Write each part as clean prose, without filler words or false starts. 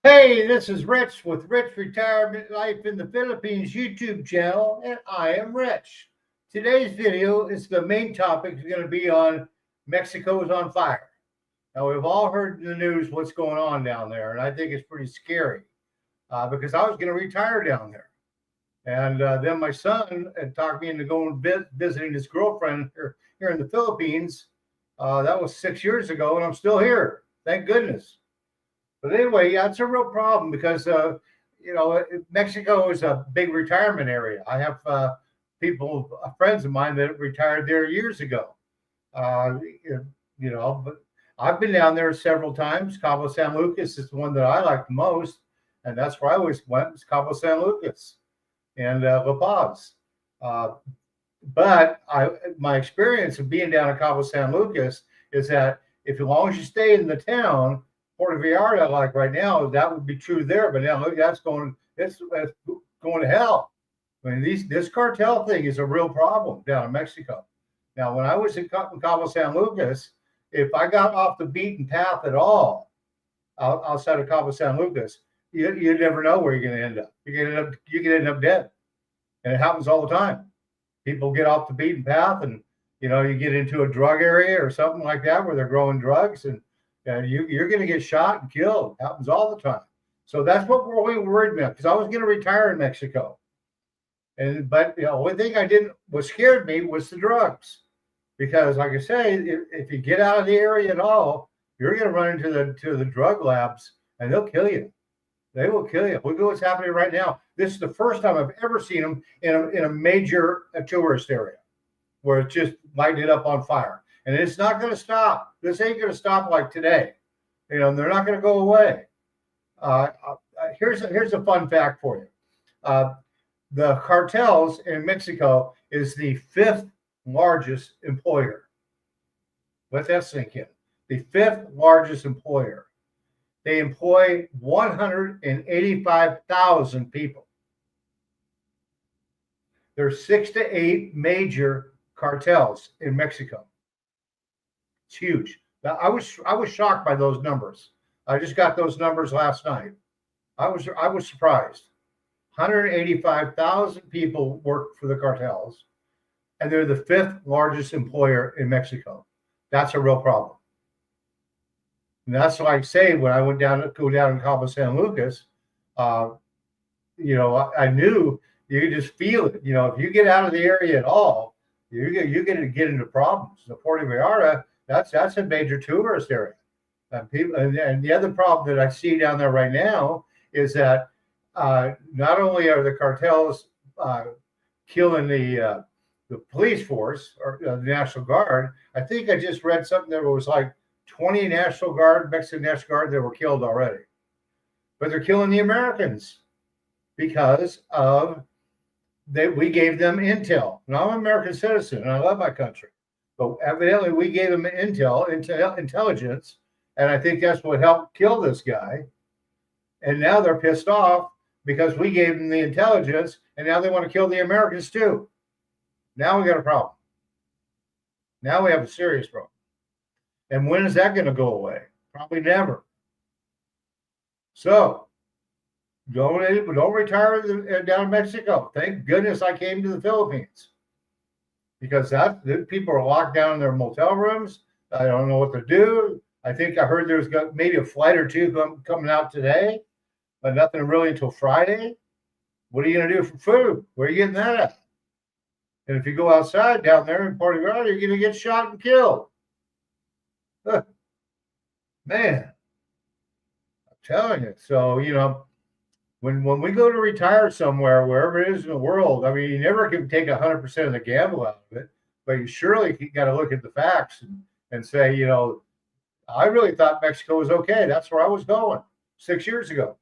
Hey, this is Rich with Rich Retirement Life in the Philippines YouTube channel, and I am Rich. Today's video is the main topic is going to be on Mexico is on fire. Now, we've all heard in the news what's going on down there, and I think it's pretty scary because I was going to retire down there. And then my son had talked me into going visiting his girlfriend here in the Philippines. That was 6 years ago, and I'm still here. Thank goodness. But anyway, yeah, it's a real problem because Mexico is a big retirement area. I have friends of mine that retired there years ago. Uh, but I've been down there several times. Cabo San Lucas is the one that I like the most, and that's where I always went. Was Cabo San Lucas and La Paz. Uh, but my experience of being down in Cabo San Lucas is that if as long as you stay in the town, Puerto Vallarta, like right now, that would be true there. But now look, that's going to hell. I mean, this cartel thing is a real problem down in Mexico. Now, when I was in Cabo San Lucas, if I got off the beaten path at all outside of Cabo San Lucas, you never know where you're going to end up. You can end up dead, and it happens all the time. People get off the beaten path, and you get into a drug area or something like that where they're growing drugs, and you're going to get shot and killed. It happens all the time. So that's what we're really worried about, because I was going to retire in Mexico. But the only thing what scared me was the drugs. Because like I say, if you get out of the area at all, you're going to run into the drug labs, and they'll kill you. They will kill you. Look at what's happening right now. This is the first time I've ever seen them in a major tourist area where it's just lighting up on fire. And it's not going to stop. This ain't going to stop like today. They're not going to go away. Here's a fun fact for you. The cartels in Mexico is the fifth largest employer. Let that sink in. The fifth largest employer. They employ 185,000 people. There's 6 to 8 major cartels in Mexico. It's huge. Now, I was shocked by those numbers. I just got those numbers last night. I was surprised. 185,000 people work for the cartels, and they're the fifth largest employer in Mexico. That's a real problem. And that's why I say when I go down in Cabo San Lucas, I knew you could just feel it. If you get out of the area at all, you're going to get into problems. The Puerto Vallarta, that's a major tourist area. And the other problem that I see down there right now is that not only are the cartels killing the police force or the National Guard, I think I just read something that was like 20 Mexican National Guard that were killed already. But they're killing the Americans because we gave them intel. Now, I'm an American citizen and I love my country. But evidently we gave them intelligence, and I think that's what helped kill this guy. And now they're pissed off because we gave them the intelligence, and now they want to kill the Americans too. Now we got a problem. Now we have a serious problem. And when is that going to go away? Probably never. So don't retire down in Mexico. Thank goodness I came to the Philippines, because the people are locked down in their motel rooms. I don't know what to do. I think I heard there's maybe a flight or two coming out today, but nothing really until Friday. What are you going to do for food? Where are you getting that at? And if you go outside down there in Puerto Vallarta, you're going to get shot and killed. Man, I'm telling you. So, when we go to retire somewhere, wherever it is in the world, I mean, you never can take 100% of the gamble out of it, but you surely got to look at the facts and say, I really thought Mexico was okay. That's where I was going 6 years ago.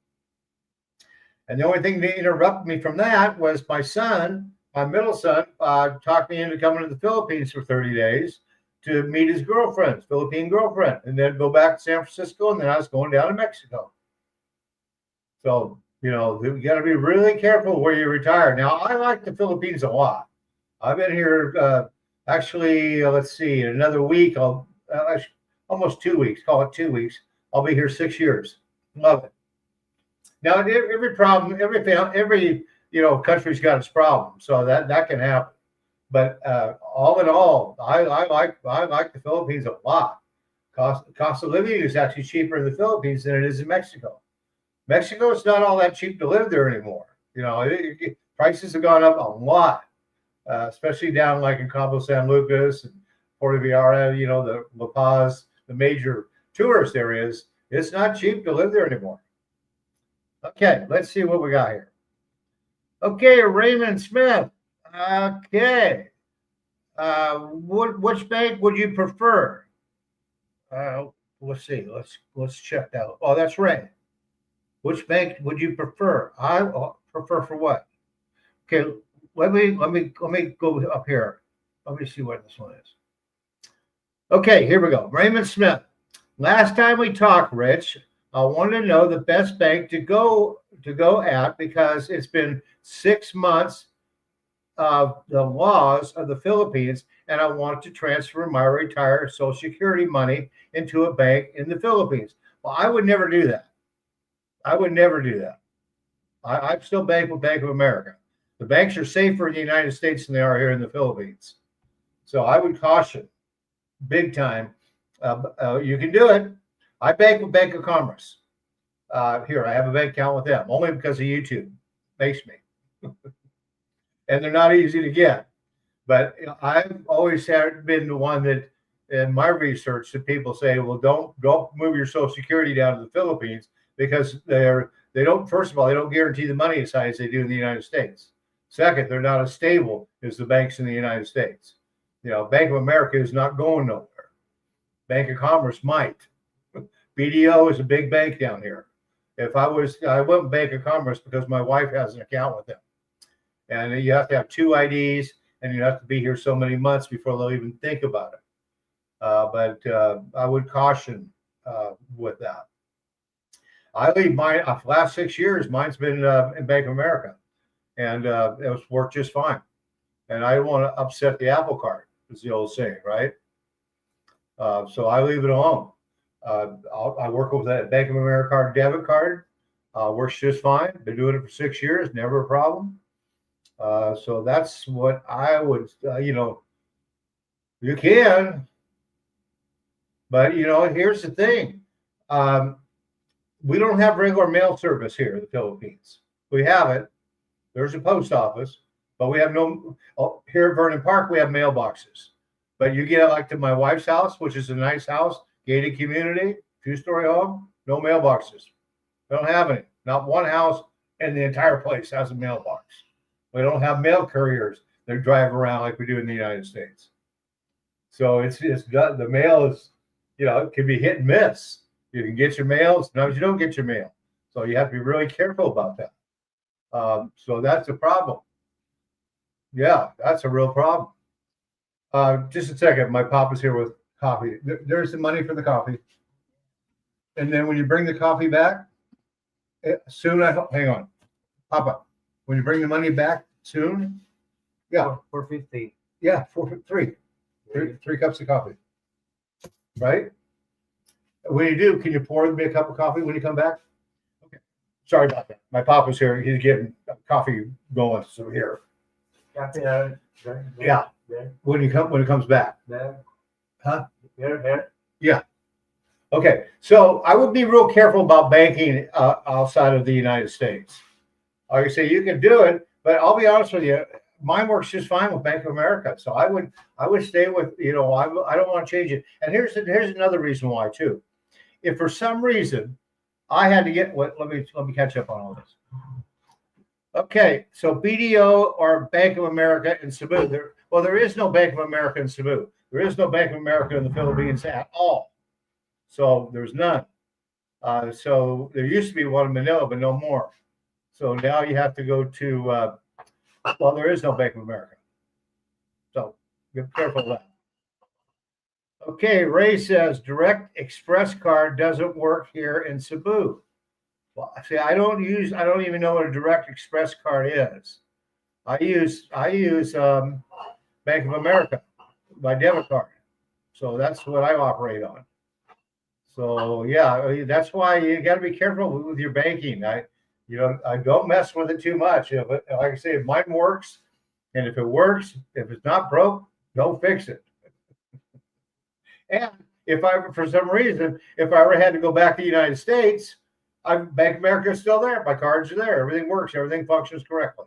And the only thing that interrupted me from that was my middle son, talked me into coming to the Philippines for 30 days to meet his Philippine girlfriend, and then go back to San Francisco, and then I was going down to Mexico. So, you got to be really careful where you retire. Now, I like the Philippines a lot. I've been here, actually, let's see, in another week, almost 2 weeks, call it 2 weeks. I'll be here 6 years. Love it. Now, every problem, every country's got its problem, so that can happen. But all in all, I like the Philippines a lot. Cost of living is actually cheaper in the Philippines than it is in Mexico. Mexico is not all that cheap to live there anymore. Prices have gone up a lot, especially down like in Cabo San Lucas and Puerto Vallarta, the La Paz, the major tourist areas. It's not cheap to live there anymore. Okay, let's see what we got here. Okay, Raymond Smith. Okay. Which bank would you prefer? Let's see. Let's check that. Oh, that's Ray. Which bank would you prefer? I prefer for what? Okay, let me go up here. Let me see what this one is. Okay, here we go. Raymond Smith. Last time we talked, Rich, I wanted to know the best bank to go at because it's been 6 months of the laws of the Philippines, and I want to transfer my retired Social Security money into a bank in the Philippines. Well, I would never do that. I would never do that. I still bank with Bank of America. The banks are safer in the United States than they are here in the Philippines. So I would caution big time. You can do it. I bank with Bank of Commerce. Here, I have a bank account with them only because of YouTube. Makes me. And they're not easy to get. But I've always been the one that, in my research, that people say, well, don't move your Social Security down to the Philippines because they don't. First of all, they don't guarantee the money as high as they do in the United States. Second, they're not as stable as the banks in the United States. Bank of America is not going nowhere. Bank of Commerce might. BDO is a big bank down here. I went with Bank of Commerce because my wife has an account with them. And you have to have 2 IDs, and you have to be here so many months before they'll even think about it. But I would caution with that. I leave mine. Last 6 years, mine's been in Bank of America, and it's worked just fine. And I don't want to upset the apple cart, is the old saying, right? So I leave it alone. I work with that Bank of America debit card. Works just fine. Been doing it for 6 years, never a problem. So that's what I would, you can, but here's the thing. We don't have regular mail service here in the Philippines. We have it. There's a post office, but we have no, here at Verdon Parc, we have mailboxes, but you get like to my wife's house, which is a nice house, gated community, 2-story home, no mailboxes. We don't have any, not one house in the entire place has a mailbox. We don't have mail couriers that drive around like we do in the United States. So it's the mail is, it can be hit and miss. You can get your mail, sometimes you don't get your mail. So you have to be really careful about that. So that's a problem. Yeah, that's a real problem. Just a second. My papa's here with coffee. There's the money for the coffee. And then when you bring the coffee back, soon hang on. Papa, when you bring the money back soon, yeah. 450. Yeah, 3 cups of coffee. Right? When you do, can you pour me a cup of coffee when you come back? Okay. Sorry about that. My papa's here. He's getting coffee going. So here. Yeah. When it comes back. Huh? Here. Yeah. Okay. So I would be real careful about banking outside of the United States. Like I say, you can do it, but I'll be honest with you, mine works just fine with Bank of America. So I would stay with, I don't want to change it. And here's another reason why too. If for some reason I had to get let me catch up on all this. Okay, so BDO or Bank of America in Cebu. There is no Bank of America in Cebu. There is no Bank of America in the Philippines at all. So there's none. So there used to be one in Manila, but no more. So now you have to go to, there is no Bank of America. So be careful of that. Okay, Ray says Direct Express card doesn't work here in Cebu. Well, see, I don't even know what a Direct Express card is. I use Bank of America, my debit card. So that's what I operate on. So yeah, that's why you got to be careful with your banking. I don't mess with it too much. But like I say, if mine works, and if it works, if it's not broke, don't fix it. And if I, for some reason, if I ever had to go back to the United States, Bank of America is still there. My cards are there. Everything works. Everything functions correctly.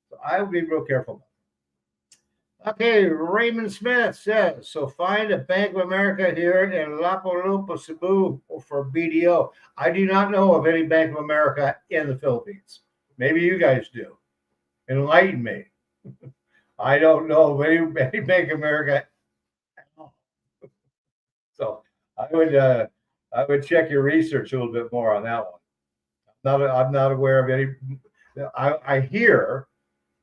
So I would be real careful. Okay, Raymond Smith says, so find a Bank of America here in Lapu-Lapu, Cebu for BDO. I do not know of any Bank of America in the Philippines. Maybe you guys do. Enlighten me. I don't know of any Bank of America at all. So I would check your research a little bit more on that one. I'm not aware of any. I hear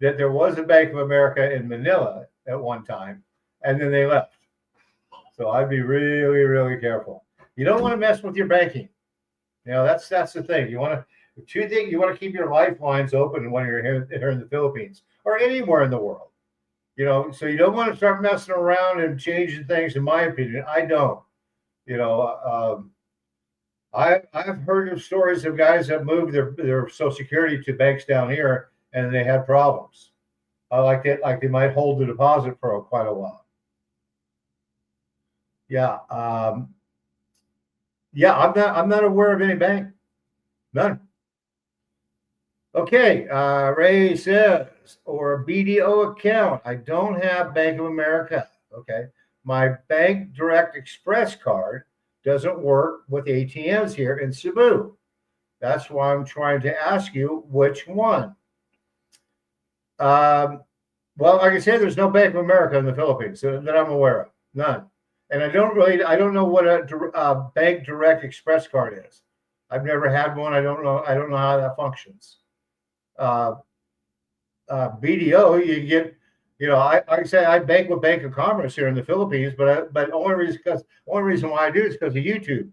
that there was a Bank of America in Manila at one time, and then they left. So I'd be really, really careful. You don't want to mess with your banking. That's the thing. You want to keep your lifelines open when you're here in the Philippines or anywhere in the world. So you don't want to start messing around and changing things. In my opinion, I don't. I've heard of stories of guys that moved their Social Security to banks down here, and they had problems. Like they might hold the deposit for quite a while. Yeah. I'm not aware of any bank. None. Okay. Ray says, or a BDO account. I don't have Bank of America. Okay. My Bank Direct Express card doesn't work with ATMs here in Cebu. That's why I'm trying to ask you which one. Well, like I said, there's no Bank of America in the Philippines that I'm aware of. None. And I don't know what a Bank Direct Express card is. I've never had one. I don't know how that functions. BDO, you get, I say I bank with Bank of Commerce here in the Philippines, but only reason why I do is because of YouTube.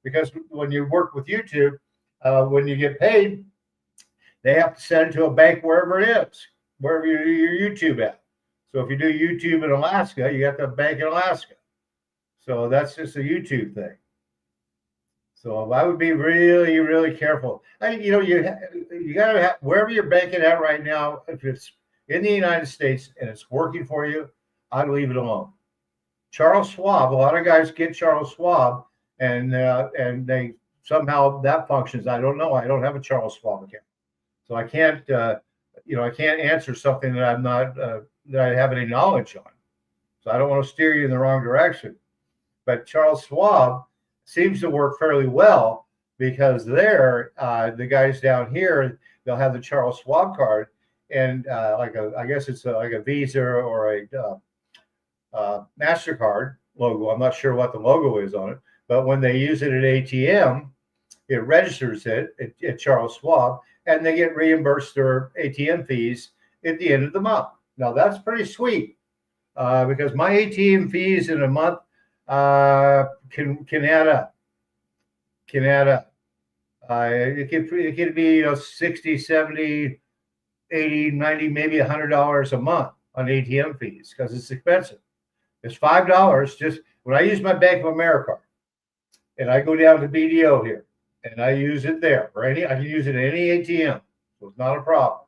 Because when you work with YouTube, when you get paid, they have to send it to a bank wherever it is, wherever your YouTube at. So if you do YouTube in Alaska, you have to bank in Alaska. So that's just a YouTube thing. So I would be really, really careful. You got to have, wherever you're banking at right now, if it's in the United States and it's working for you, I'd leave it alone. Charles Schwab, a lot of guys get Charles Schwab, and they somehow that functions. I don't know. I don't have a Charles Schwab account, so I can't I can't answer something that I'm not that I have any knowledge on. So I don't want to steer you in the wrong direction. But Charles Schwab seems to work fairly well because the guys down here, they'll have the Charles Schwab card, and I guess it's like a Visa or a MasterCard logo. I'm not sure what the logo is on it, but when they use it at ATM, it registers it at Charles Schwab, and they get reimbursed their ATM fees at the end of the month. Now that's pretty sweet because my ATM fees in a month can add up. It could be 60, 70, 80, 90, maybe $100 a month on ATM fees because it's expensive. It's $5 just when I use my Bank of America card and I go down to BDO here and I use it there I can use it at any ATM, so it's not a problem.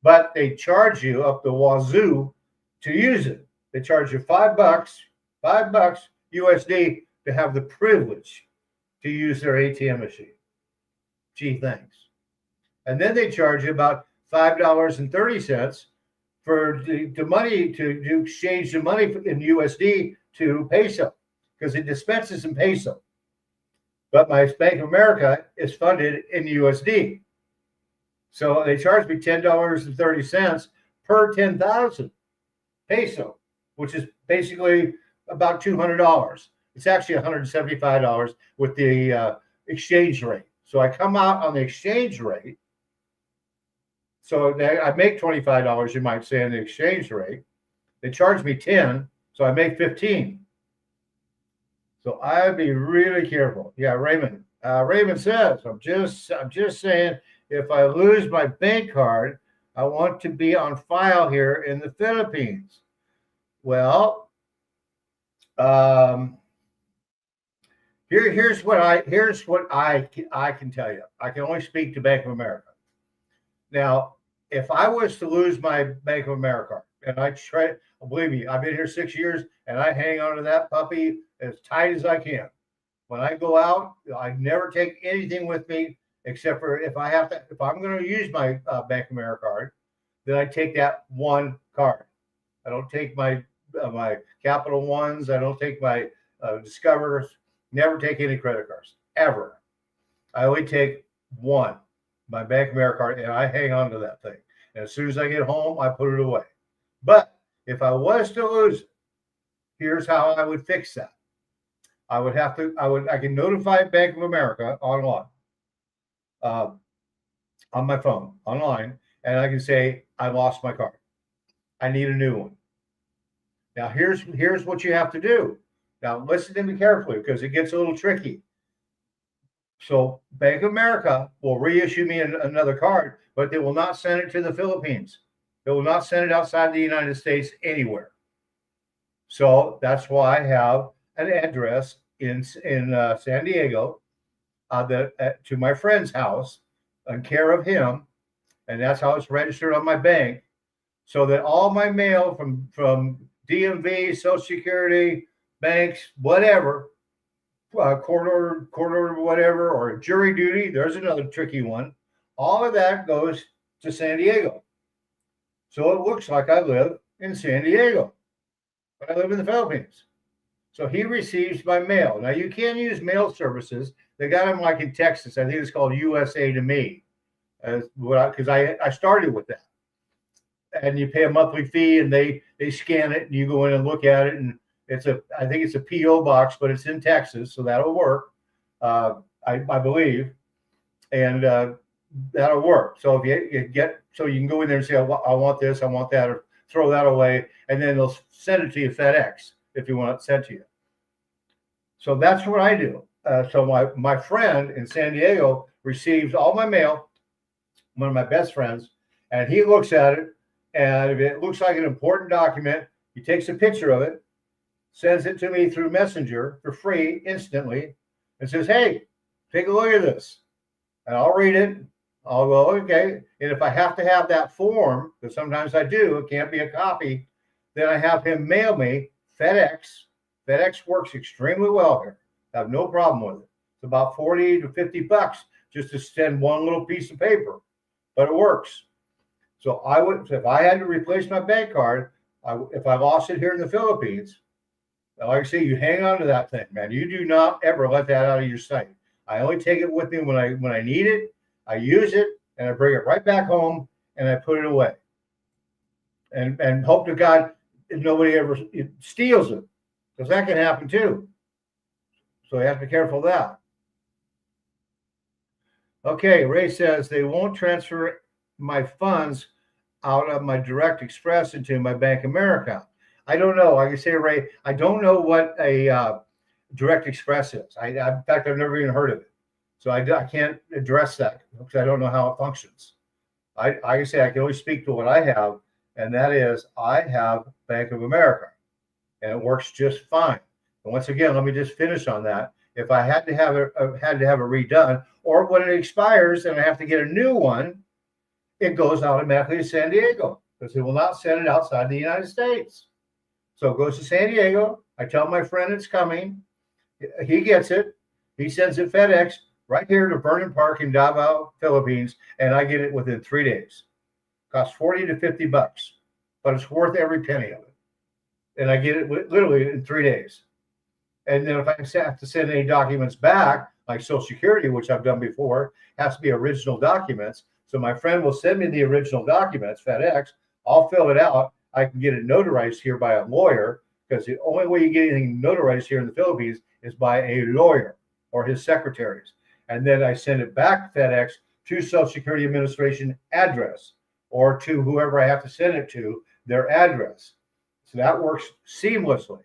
But they charge you up the wazoo to use it. They charge you $5 USD to have the privilege to use their ATM machine. Gee, thanks. And then they charge you about $5.30 for the money to exchange the money in USD to peso because it dispenses in peso. But my Bank of America is funded in USD. So they charge me $10.30 per 10,000 peso, which is basically about $200. It's actually $175 with the exchange rate. So I come out on the exchange rate. So I make $25, you might say, on the exchange rate. They charge me 10, so I make 15. So I'd be really careful. Yeah, Raymond. Raymond says, I'm just saying, if I lose my bank card, I want to be on file here in the Philippines. Well, Here's what I can tell you. I can only speak to Bank of America. Now, if I was to lose my Bank of America, and I try, believe me, I've been here 6 years, and I hang on to that puppy as tight as I can. When I go out, I never take anything with me except for if I have to. If I'm going to use my Bank of America card, then I take that one card. I don't take my Capital Ones. I don't take my Discovers. Never take any credit cards ever. I only take one, my Bank of America card, and I hang on to that thing. And as soon as I get home, I put it away. But if I was to lose it, here's how I would fix that. I can notify Bank of America online, on my phone, online, and I can say, I lost my card. I need a new one. Now, here's what you have to do. Now, listen to me carefully because it gets a little tricky. So Bank of America will reissue me another card, but they will not send it to the Philippines. They will not send it outside the United States anywhere. So that's why I have an address in San Diego to my friend's house in care of him, and that's how it's registered on my bank, so that all my mail from DMV, Social Security, banks, whatever, court order, whatever, or jury duty. There's another tricky one. All of that goes to San Diego. So it looks like I live in San Diego, but I live in the Philippines. So he receives my mail. Now, you can use mail services. They got them like in Texas. I think it's called USA to Me, because I started with that. And you pay a monthly fee, and they scan it, and you go in and look at it, and I think it's a PO box, but it's in Texas, so that'll work. I believe, and that'll work. So if you can go in there and say, I want this, I want that, or throw that away, and then they'll send it to you FedEx if you want it sent to you. So that's what I do. So my friend in San Diego receives all my mail, one of my best friends, and he looks at it, and if it looks like an important document, he takes a picture of it, sends it to me through Messenger for free instantly, and says, hey, take a look at this. And I'll read it. I'll go, okay. And if I have to have that form, because sometimes I do, it can't be a copy, then I have him mail me FedEx. FedEx works extremely well here. I have no problem with it. It's about 40 to 50 bucks just to send one little piece of paper, but it works. So if I had to replace my bank card, if I lost it here in the Philippines, like I say, you hang on to that thing, man. You do not ever let that out of your sight. I only take it with me when I need it. I use it, and I bring it right back home, and I put it away. And hope to God nobody ever steals it, because that can happen too. So you have to be careful of that. Okay, Ray says they won't transfer my funds out of my Direct Express into my Bank of America. I don't know. Like I say, Ray, I don't know what a Direct Express is. In fact, I've never even heard of it. So I can't address that because I don't know how it functions. I can say I can only speak to what I have, and that is I have Bank of America, and it works just fine. And once again, let me just finish on that. If I had to have it redone, or when it expires and I have to get a new one, it goes automatically to San Diego because it will not send it outside the United States. So it goes to San Diego. I tell my friend it's coming. He gets it. He sends it FedEx right here to Verdon Parc in Davao, Philippines, and I get it within 3 days. Costs 40 to 50 bucks, but it's worth every penny of it. And I get it literally in 3 days. And then if I have to send any documents back, like Social Security, which I've done before, has to be original documents. So my friend will send me the original documents, FedEx. I'll fill it out. I can get it notarized here by a lawyer, because the only way you get anything notarized here in the Philippines is by a lawyer or his secretaries. And then I send it back FedEx to Social Security Administration address, or to whoever I have to send it to, their address. So that works seamlessly.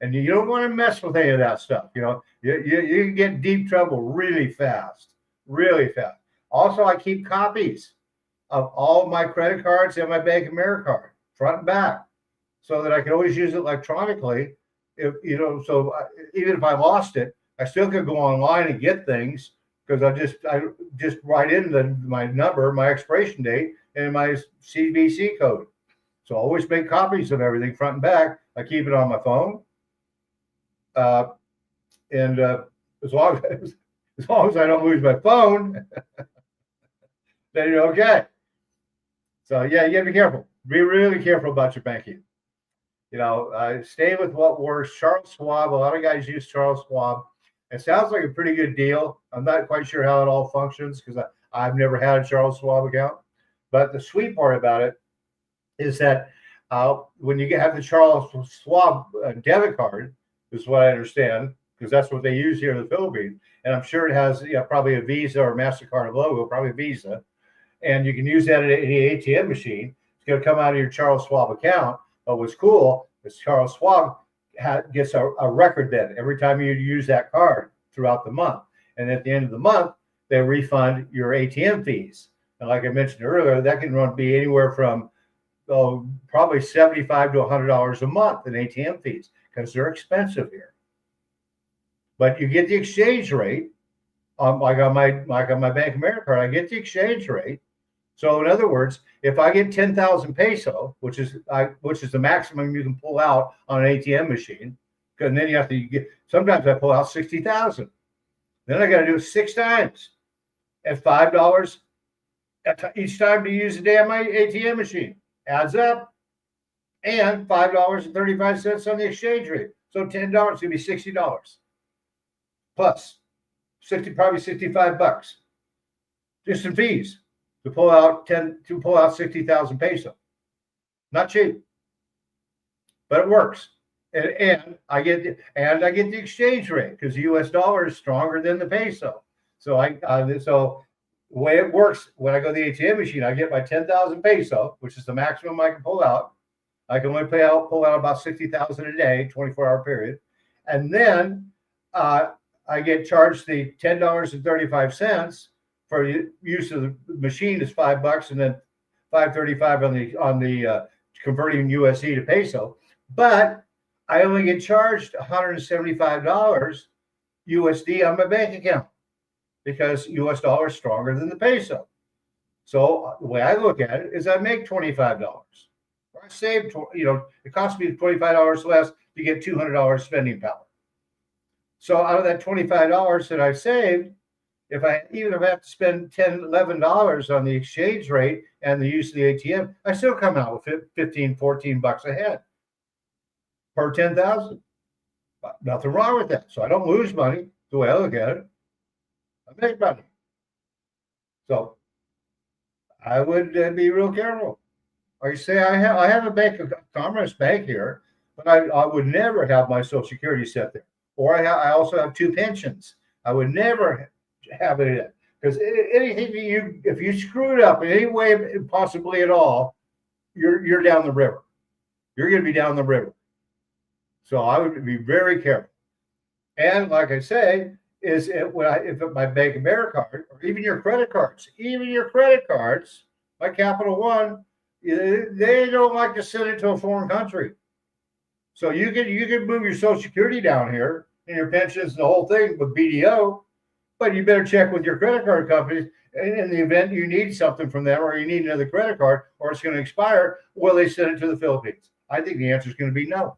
And you don't want to mess with any of that stuff. You can get in deep trouble really fast, really fast. Also, I keep copies of all of my credit cards and my Bank of America card, front and back, so that I can always use it electronically. Even if I lost it, I still could go online and get things because I just write in my number, my expiration date, and my CVC code. So I always make copies of everything front and back. I keep it on my phone, and as long as I don't lose my phone, then you're okay. So yeah, you gotta be careful. Be really careful about your banking. Stay with what works. Charles Schwab. A lot of guys use Charles Schwab. It sounds like a pretty good deal. I'm not quite sure how it all functions because I've never had a Charles Schwab account. But the sweet part about it is that when you have the Charles Schwab debit card, is what I understand, because that's what they use here in the Philippines. And I'm sure it has probably a Visa or MasterCard logo, probably Visa. And you can use that at any ATM machine. It's going to come out of your Charles Schwab account. But what's cool is Charles Schwab gets a record then every time you use that card throughout the month. And at the end of the month, they refund your ATM fees. And like I mentioned earlier, that can be anywhere from probably $75 to $100 a month in ATM fees because they're expensive here. But you get the exchange rate, like on my Bank of America card, I get the exchange rate. So in other words, if I get 10,000 peso, which is the maximum you can pull out on an ATM machine, and then you have to get. Sometimes I pull out 60,000. Then I got to do it 6 times at $5 each time to use the damn ATM machine. Adds up, and $5.35 on the exchange rate. So $10 is going to be $60 plus probably $65 just in fees. To pull out 60,000 peso. Not cheap, but it works. And I get the exchange rate because the US dollar is stronger than the peso. So so the way it works, when I go to the ATM machine, I get my 10,000 peso, which is the maximum I can pull out. I can only pull out about 60,000 a day, 24-hour period. And then I get charged the $10.35 for use of the machine is $5, and then $5.35 on the converting USD to peso. But I only get charged $175 USD on my bank account because US dollar is stronger than the peso. So the way I look at it is I make $25. Or I save, it costs me $25 less to get $200 spending power. So out of that $25 that I saved, even if I have to spend $10, $11 on the exchange rate and the use of the ATM, I still come out with $15, $14 a head per 10,000. Nothing wrong with that. So I don't lose money the way I look at it. I make money. So I would be real careful. Like I say, I have a Bank of Commerce bank here, but I would never have my Social Security set there. Or I also have 2 pensions. I would never have it in it because anything if you screw it up in any way possibly at all, you're down the river. You're going to be down the river. So I would be very careful. And like I say, if my Bank of America card or even your credit cards, my Capital One, they don't like to send it to a foreign country. So you can move your Social Security down here and your pensions, the whole thing with BDO. But you better check with your credit card companies in the event you need something from them or you need another credit card or it's going to expire, will they send it to the Philippines? I think the answer is going to be no.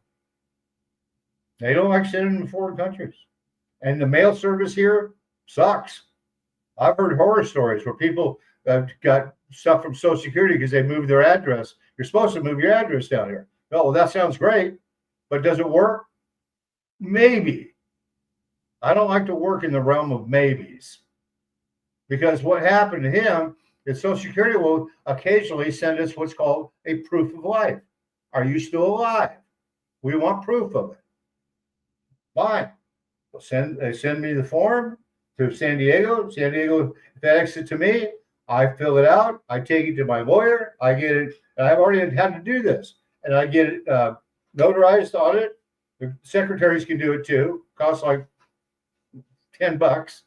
They don't like sending them to foreign countries. And the mail service here sucks. I've heard horror stories where people got stuff from Social Security because they moved their address. You're supposed to move your address down here. Oh, well, that sounds great, but does it work? Maybe. I don't like to work in the realm of maybes because what happened to him is Social Security will occasionally send us what's called a proof of life. Are you still alive? We want proof of it. Fine. They send me the form to San Diego. San Diego FedEx it to me. I fill it out. I take it to my lawyer. I get it. And I've already had to do this. And I get it notarized on it. The secretaries can do it too. Costs like $10.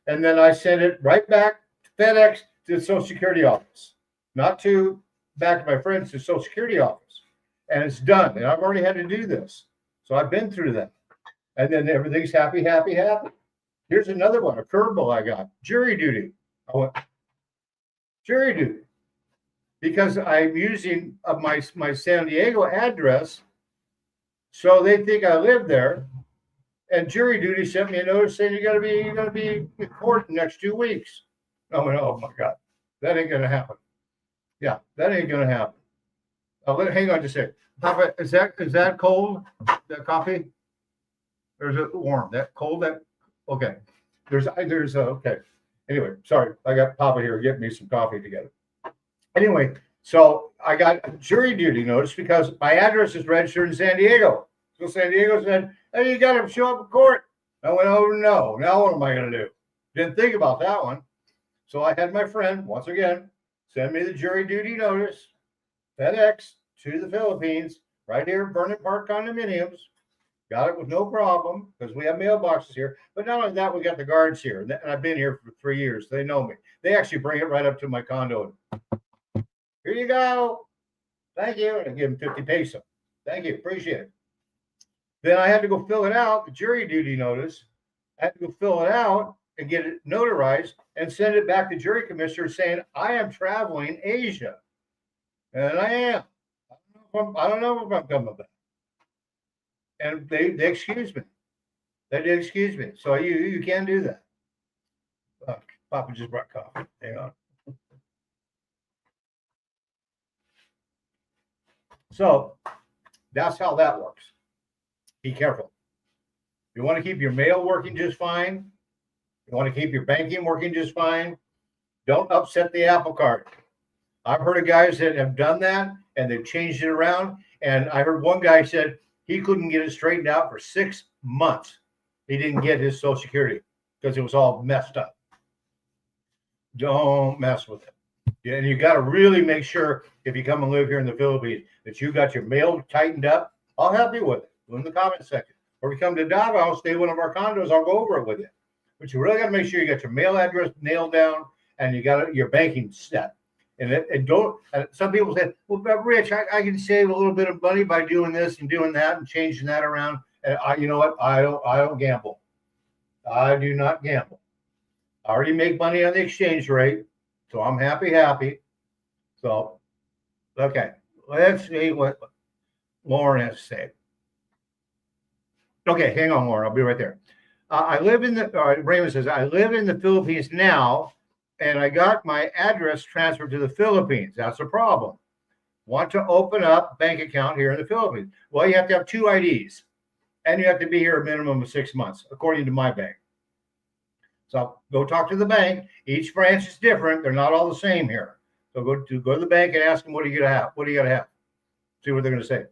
And then I send it right back to FedEx to the Social Security office. Not to back to my friends, to the Social Security office. And it's done. And I've already had to do this. So I've been through that. And then everything's happy, happy, happy. Here's another one, a curveball I got. Jury duty. I went, jury duty. Because I'm using my San Diego address, so they think I live there. And jury duty sent me a notice saying you're gonna be in court in the next 2 weeks. I went, oh my God, that ain't gonna happen. Yeah, that ain't gonna happen. Hang on just a second. Papa, is that cold? That coffee? There's a warm. That cold? That okay. There's okay. Anyway, sorry. I got Papa here getting me some coffee together. Anyway, so I got a jury duty notice because my address is registered in San Diego. So San Diego said, hey, you got to show up in court. I went, oh, no. Now what am I going to do? Didn't think about that one. So I had my friend, once again, send me the jury duty notice, FedEx to the Philippines, right here at Verdon Parc condominiums. Got it with no problem because we have mailboxes here. But not only that, we got the guards here. And I've been here for 3 years. They know me. They actually bring it right up to my condo. Here you go. Thank you. And I give them 50 pesos. Thank you. Appreciate it. Then I had to go fill it out, the jury duty notice. I had to go fill it out and get it notarized and send it back to jury commissioner saying, I am traveling Asia. And I am. I don't know if I'm coming back. And they excused me. They did excuse me. So you can do that. Papa just brought coffee. Hang on. So that's how that works. Be careful. You want to keep your mail working just fine. You want to keep your banking working just fine. Don't upset the Apple Card. I've heard of guys that have done that and they've changed it around. And I heard one guy said he couldn't get it straightened out for 6 months. He didn't get his Social Security because it was all messed up. Don't mess with it. Yeah, and you got to really make sure if you come and live here in the Philippines that you got your mail tightened up. I'll help you with it in the comment section. Or if you come to Davao, stay in one of our condos, I'll go over it with you. But you really got to make sure you got your mail address nailed down and you got your banking set. And don't. Some people say, "Well, but Rich, I can save a little bit of money by doing this and doing that and changing that around." And you know what? I don't gamble. I do not gamble. I already make money on the exchange rate, so I'm happy. So, okay, let's see what Lauren has to say. Okay, hang on, Lauren. I'll be right there. I live in the. Raymond says I live in the Philippines now. And I got my address transferred to the Philippines. That's a problem. Want to open up a bank account here in the Philippines. Well, you have to have 2 IDs. And you have to be here a minimum of 6 months, according to my bank. So go talk to the bank. Each branch is different. They're not all the same here. So go to the bank and ask them, what are you going to have? What do you got to have? See what they're going to say.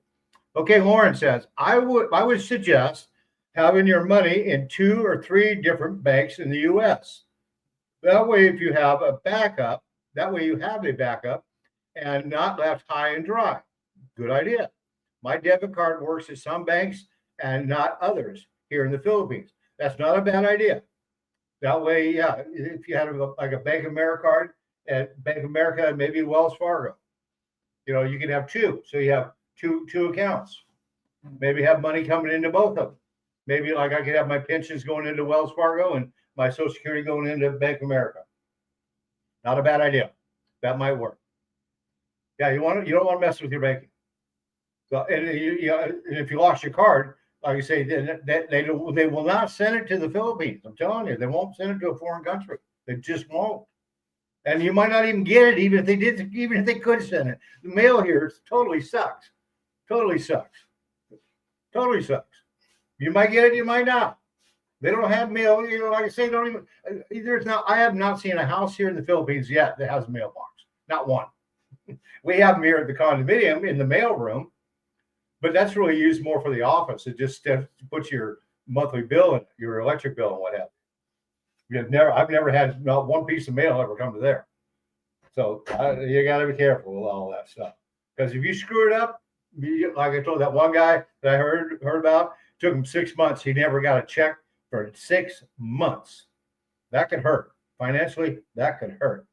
Okay, Lauren says, I would suggest having your money in 2 or 3 different banks in the U.S. That way, if you have a backup, and not left high and dry. Good idea. My debit card works at some banks and not others here in the Philippines. That's not a bad idea. That way, yeah, if you had like a Bank of America card at Bank of America and maybe Wells Fargo, you can have 2. So you have two accounts. Maybe have money coming into both of them. Maybe like I could have my pensions going into Wells Fargo and my Social Security going into Bank of America. Not a bad idea. That might work. Yeah, you don't want to mess with your banking. So, and if you lost your card, like I say, they will not send it to the Philippines. I'm telling you, they won't send it to a foreign country. They just won't. And you might not even get it, even if they could send it. The mail here totally sucks. Totally sucks. You might get it, you might not. They don't have mail, like I say, I have not seen a house here in the Philippines yet that has a mailbox. Not one. We have them here at the condominium in the mail room, but that's really used more for the office. It just puts your monthly bill and your electric bill and what have you. I've never had not one piece of mail ever come to there. So you got to be careful with all that stuff. Because if you screw it up, like I told that one guy that I heard about, took him 6 months. He never got a check for 6 months. That could hurt. Financially, that could hurt.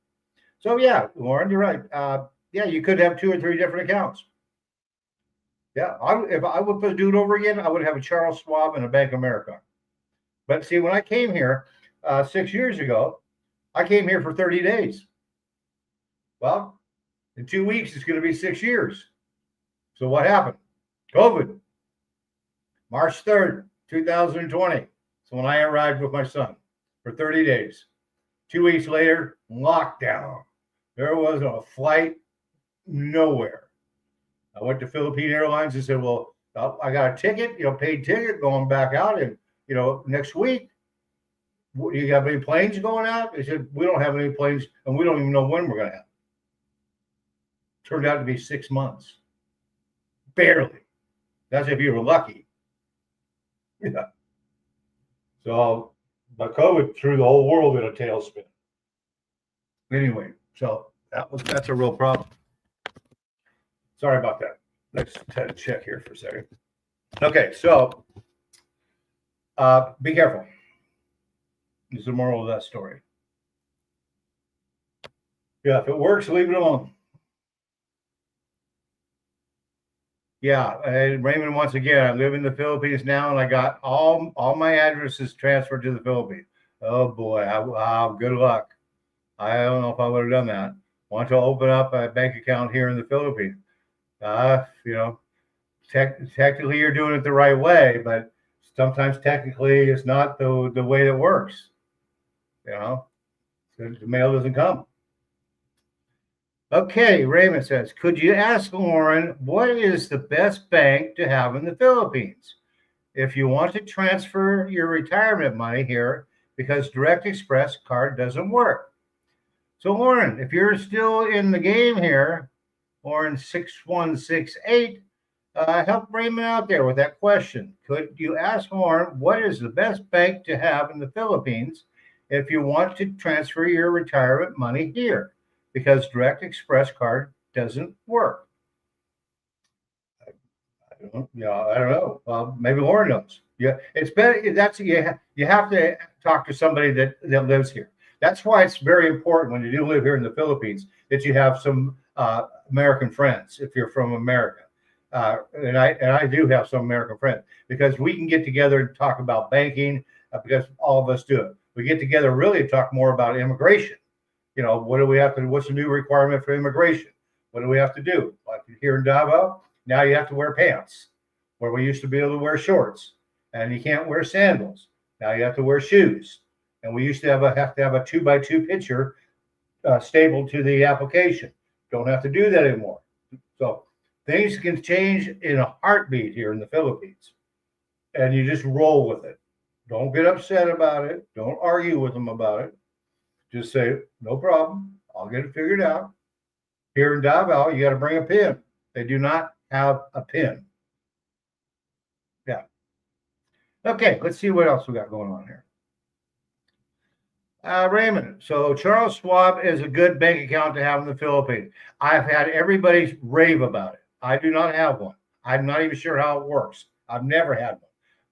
So yeah, Lauren, you're right. Yeah, you could have 2 or 3 different accounts. Yeah, if I would do it over again, I would have a Charles Schwab and a Bank of America. But see, when I came here 6 years ago, I came here for 30 days. Well, in 2 weeks, it's going to be 6 years. So what happened? COVID, March 3rd, 2020. So when I arrived with my son for 30 days, 2 weeks later, lockdown. There was a flight nowhere. I went to Philippine Airlines and said, well, I got a ticket, paid ticket going back out and, next week. Do you have any planes going out? They said, we don't have any planes and we don't even know when we're going to have. Turned out to be 6 months. Barely. That's if you were lucky. Yeah. So, but COVID threw the whole world in a tailspin. Anyway, so that's a real problem. Sorry about that. Let's check here for a second. Okay, so be careful. Is the moral of that story. Yeah, if it works, leave it alone. Yeah, and Raymond, once again, I live in the Philippines now, and I got all my addresses transferred to the Philippines. Oh boy, good luck. I don't know if I would have done that. Want to open up a bank account here in the Philippines? Technically you're doing it the right way, but sometimes technically it's not the way it works. The mail doesn't come. Okay, Raymond says, could you ask Lauren what is the best bank to have in the Philippines if you want to transfer your retirement money here because Direct Express card doesn't work? So Lauren, if you're still in the game here, Lauren 6168, help Raymond out there with that question. Could you ask Lauren what is the best bank to have in the Philippines if you want to transfer your retirement money here? Because Direct Express card doesn't work. I don't know. Maybe Lauren knows. Yeah, it's better. You have to talk to somebody that lives here. That's why it's very important when you do live here in the Philippines that you have some American friends if you're from America. And I do have some American friends because we can get together and talk about banking because all of us do it. We get together really to talk more about immigration. What do we have to? What's the new requirement for immigration? What do we have to do? Like here in Davao, now you have to wear pants, where we used to be able to wear shorts, and you can't wear sandals. Now you have to wear shoes, and we used to have to have a 2x2 picture stapled to the application. Don't have to do that anymore. So things can change in a heartbeat here in the Philippines, and you just roll with it. Don't get upset about it. Don't argue with them about it. Just say, no problem. I'll get it figured out. Here in Davao, you got to bring a pin. They do not have a pin. Yeah. Okay, let's see what else we got going on here. Raymond, so Charles Schwab is a good bank account to have in the Philippines. I've had everybody rave about it. I do not have one. I'm not even sure how it works. I've never had one.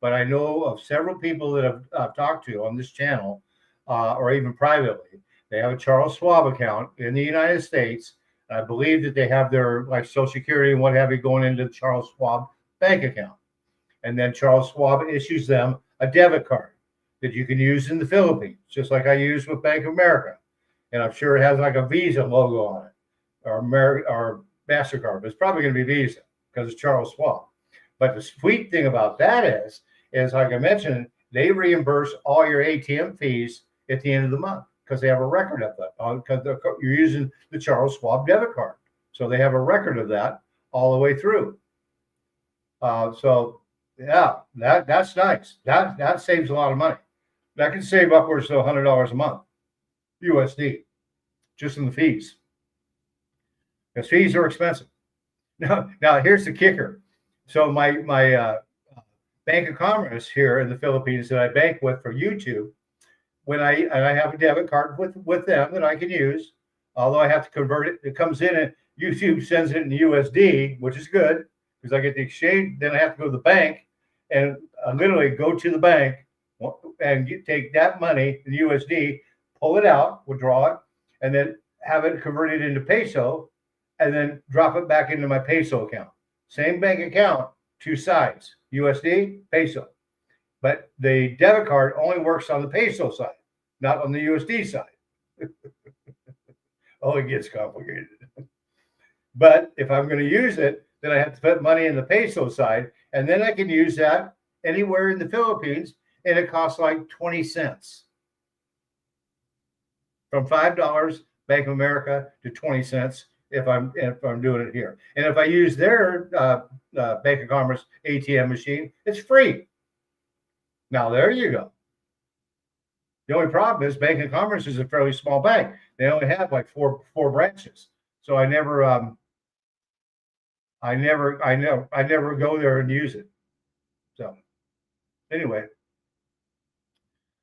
But I know of several people that I've talked to on this channel or even privately. They have a Charles Schwab account in the United States. I believe that they have their Social Security and what have you going into the Charles Schwab bank account. And then Charles Schwab issues them a debit card that you can use in the Philippines, just like I use with Bank of America. And I'm sure it has like a Visa logo on it or MasterCard, but it's probably going to be Visa because it's Charles Schwab. But the sweet thing about that is like I mentioned, they reimburse all your ATM fees at the end of the month because they have a record of that because you're using the Charles Schwab debit card. So they have a record of that all the way through. So yeah, that's nice. That saves a lot of money. That can save upwards to $100 a month, USD, just in the fees. Because fees are expensive. Now here's the kicker. So my Bank of Commerce here in the Philippines that I bank with for YouTube, when I have a debit card with them that I can use, although I have to convert it. It comes in and YouTube sends it in USD, which is good because I get the exchange. Then I have to go to the bank and literally go to the bank and take that money in USD, pull it out, withdraw it, and then have it converted into peso, and then drop it back into my peso account. Same bank account, two sides, USD, peso. But the debit card only works on the peso side, not on the USD side. Oh, it gets complicated. But if I'm going to use it, then I have to put money in the peso side, and then I can use that anywhere in the Philippines, and it costs like 20 cents. From $5 Bank of America to 20 cents if I'm doing it here. And if I use their Bank of Commerce ATM machine, it's free. Now there you go. The only problem is Bank of Commerce is a fairly small bank. They only have like four branches. So I never go there and use it. So anyway.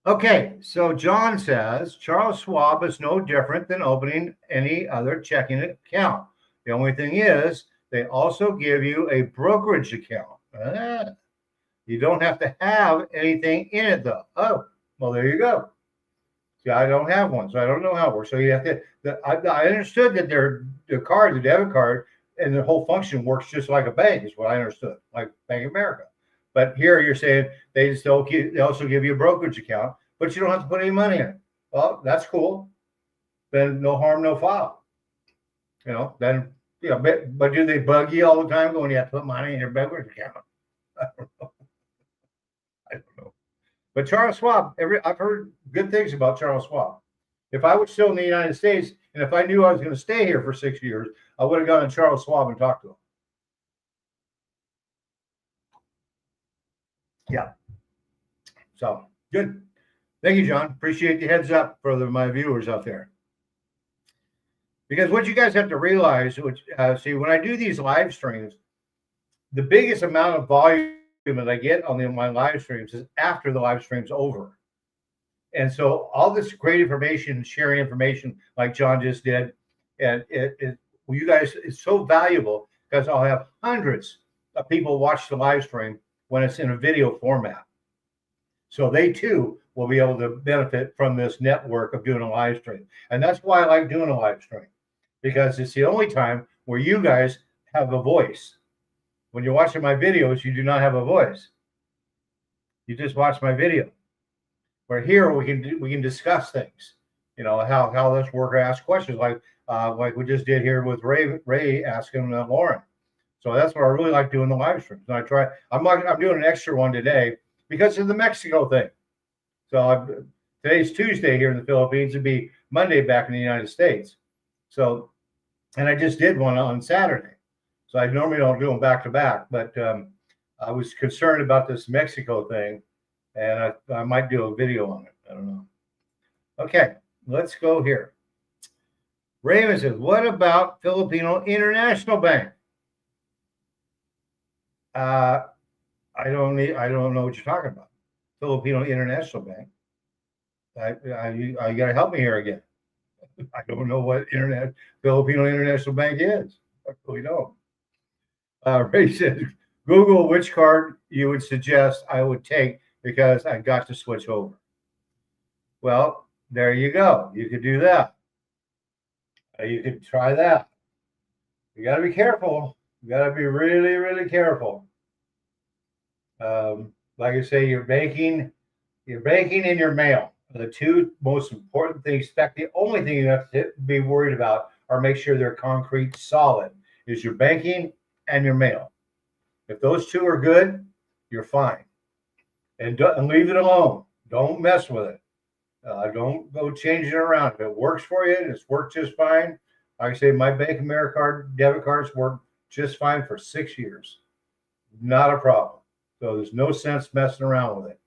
Okay, so John says Charles Schwab is no different than opening any other checking account. The only thing is they also give you a brokerage account. You don't have to have anything in it though. Oh, well, there you go. See, I don't have one, so I don't know how it works. So you have to. I understood that the debit card, and the whole function works just like a bank. Is what I understood, like Bank of America. But here you're saying they also give you a brokerage account, but you don't have to put any money in it. Well, that's cool. Then no harm, no foul. Then but do they bug you all the time when you have to put money in your brokerage account? I don't know. But Charles Schwab, I've heard good things about Charles Schwab. If I was still in the United States and if I knew I was going to stay here for 6 years, I would have gone to Charles Schwab and talked to him. Yeah. So good. Thank you, John. Appreciate the heads up for my viewers out there. Because what you guys have to realize, see, when I do these live streams, the biggest amount of volume that I get on my live streams is after the live stream's over. And so all this great information, sharing information like John just did, and you guys, it's so valuable because I'll have hundreds of people watch the live stream when it's in a video format. So they too will be able to benefit from this network of doing a live stream. And that's why I like doing a live stream, because it's the only time where you guys have a voice. When you're watching my videos, you do not have a voice. You just watch my video. Where here we can discuss things, how this worker asks questions like we just did here with Ray asking Lauren. So that's what I really like doing the live streams. And I'm doing an extra one today because of the Mexico thing. So today's Tuesday here in the Philippines. It'd be Monday back in the United States. So, and I just did one on Saturday. So I normally don't do them back to back, but I was concerned about this Mexico thing, and I might do a video on it. I don't know. Okay, let's go here. Raymond says, what about Filipino International Bank? I don't know what you're talking about. Filipino International Bank. You got to help me here again. I don't know what Filipino International Bank is. I really don't. Ray says, Google which card you would suggest I would take because I got to switch over. Well, there you go. You could do that. You could try that. You got to be careful. You got to be really, really careful. Like I say, your banking and your mail are the two most important things. In fact, the only thing you have to be worried about or make sure they're concrete, solid, is your banking and your mail. If those two are good, you're fine. And leave it alone. Don't mess with it. Don't go changing it around. If it works for you, it's worked just fine. Like I say, my Bank of America debit cards work just fine for 6 years. Not a problem. So there's no sense messing around with it.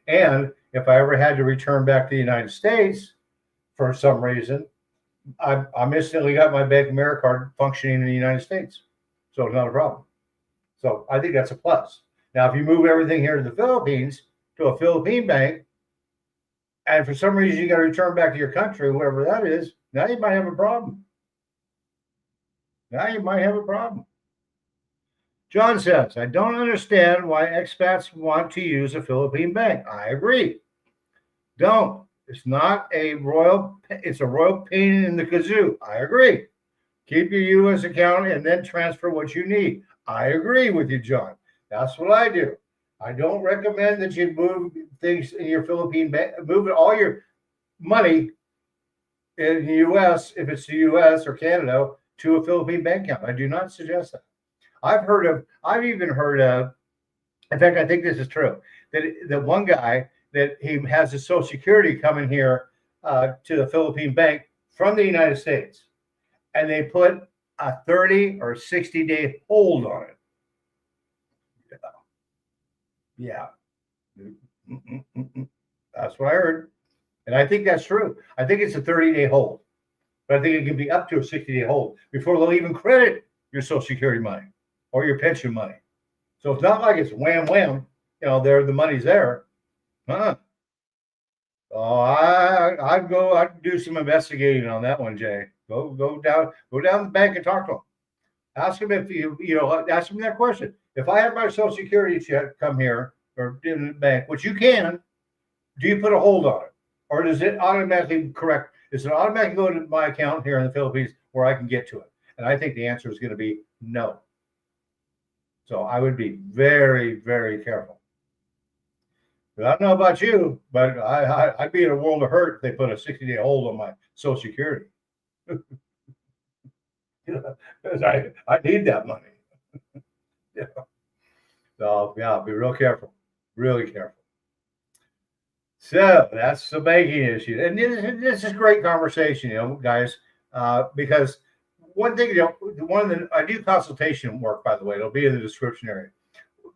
And if I ever had to return back to the United States for some reason, I'm instantly got my Bank of America card functioning in the United States. So it's not a problem. So I think that's a plus. Now, if you move everything here to the Philippines, to a Philippine bank, and for some reason you got to return back to your country, wherever that is, now you might have a problem. John says, I don't understand why expats want to use a Philippine bank. I agree. Don't. It's not it's a royal pain in the kazoo. I agree. Keep your U.S. account and then transfer what you need. I agree with you, John. That's what I do. I don't recommend that you move things in your Philippine bank, move all your money in the U.S. if it's the U.S. or Canada to a Philippine bank account. I do not suggest that. I've even heard of. In fact, I think this is true. That the one guy that he has his Social Security coming here to the Philippine bank from the United States, and they put a 30 or 60-day hold on it. Yeah. That's what I heard. And I think that's true. I think it's a 30-day hold, but I think it can be up to a 60-day hold before they'll even credit your Social Security money or your pension money. So it's not like it's wham wham, there the money's there. Oh, I'd do some investigating on that one, Jay. Go down to the bank and talk to them. Ask them if ask them that question. If I have my Social Security check come here or in the bank, which you can, do you put a hold on it? Or does it automatically correct? Does it automatically go to my account here in the Philippines where I can get to it? And I think the answer is going to be no. So I would be very, very careful. But I don't know about you, but I'd be in a world of hurt if they put a 60-day hold on my Social Security. Because I need that money. Yeah. So yeah, be real careful, really careful. So that's the banking issue, and this is great conversation, guys, because one thing, I do consultation work, by the way. It'll be in the description area.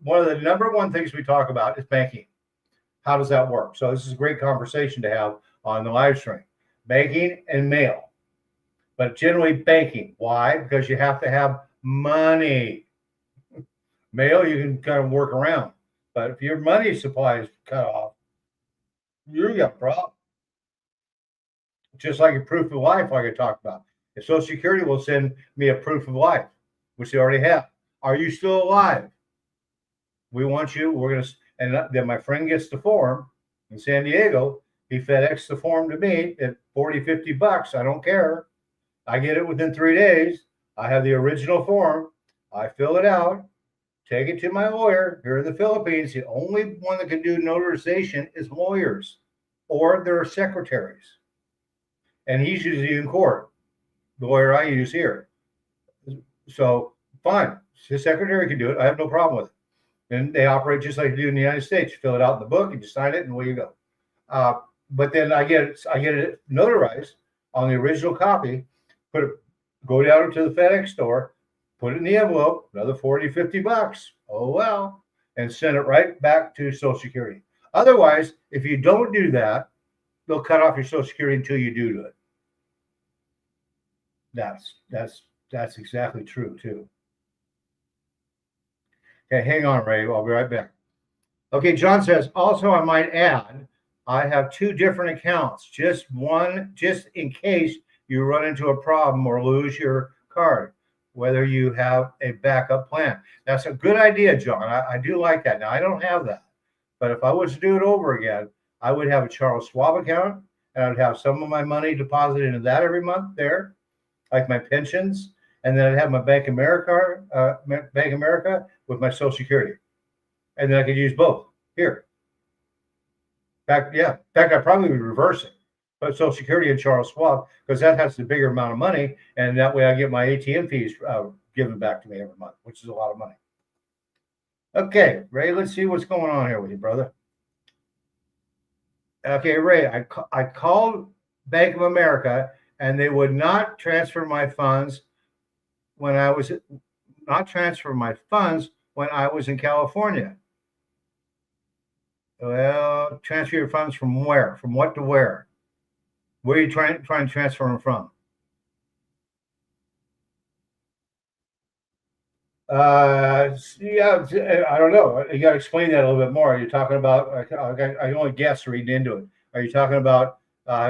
One of the number one things we talk about is banking. How does that work? So this is a great conversation to have on the live stream. Banking and mail, but generally banking. Why? Because you have to have money. Mail you can kind of work around, but if your money supply is cut off, you got a problem. Just like a proof of life, like I talked about. If Social Security will send me a proof of life, which they already have. Are you still alive? We want you. We're going to, and then my friend gets the form in San Diego. He FedEx the form to me at $40, $50. I don't care. I get it within 3 days. I have the original form. I fill it out, take it to my lawyer here in the Philippines. The only one that can do notarization is lawyers or their secretaries. And he's usually in court, the lawyer I use here. So fine, his secretary can do it. I have no problem with it. And they operate just like they do in the United States. You fill it out in the book, and you sign it, and away you go. But then I get it notarized on the original copy. Go down to the FedEx store, put it in the envelope, another $40, $50. Oh well, and send it right back to Social Security. Otherwise, if you don't do that, they'll cut off your Social Security until you do it. That's exactly true too. Okay, hang on, Ray. I'll be right back. Okay, John says, also, I might add, I have 2 different accounts, just in case you run into a problem or lose your card, whether you have a backup plan. That's a good idea, John. I do like that. Now, I don't have that, but if I was to do it over again, I would have a Charles Schwab account, and I would have some of my money deposited into that every month there, like my pensions, and then I'd have my Bank America with my Social Security, and then I could use both here. In fact, I probably would reverse it, but Social Security and Charles Schwab, because that has the bigger amount of money, and that way I get my ATM fees given back to me every month, which is a lot of money. Okay, Ray, let's see what's going on here with you, brother. Okay, Ray, I called Bank of America, and they would not transfer my funds when I was in California. Well, transfer your funds from where? From what to where? Where are you trying to transfer them from? Yeah, I don't know. You got to explain that a little bit more. Are you talking about? I only guess reading into it. Are you talking about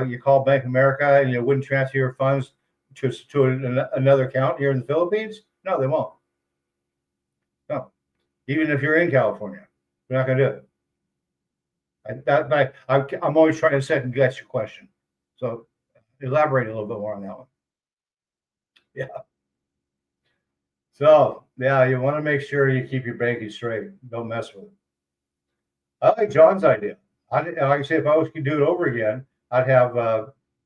you call Bank of America and you wouldn't transfer your funds to another account here in the Philippines? No, they won't. No, even if you're in California, they're not going to do it. I'm always trying to second guess your question. So elaborate a little bit more on that one. Yeah. So yeah, you want to make sure you keep your banking straight. Don't mess with it. I like John's idea. Like I say, if I was to do it over again, I'd have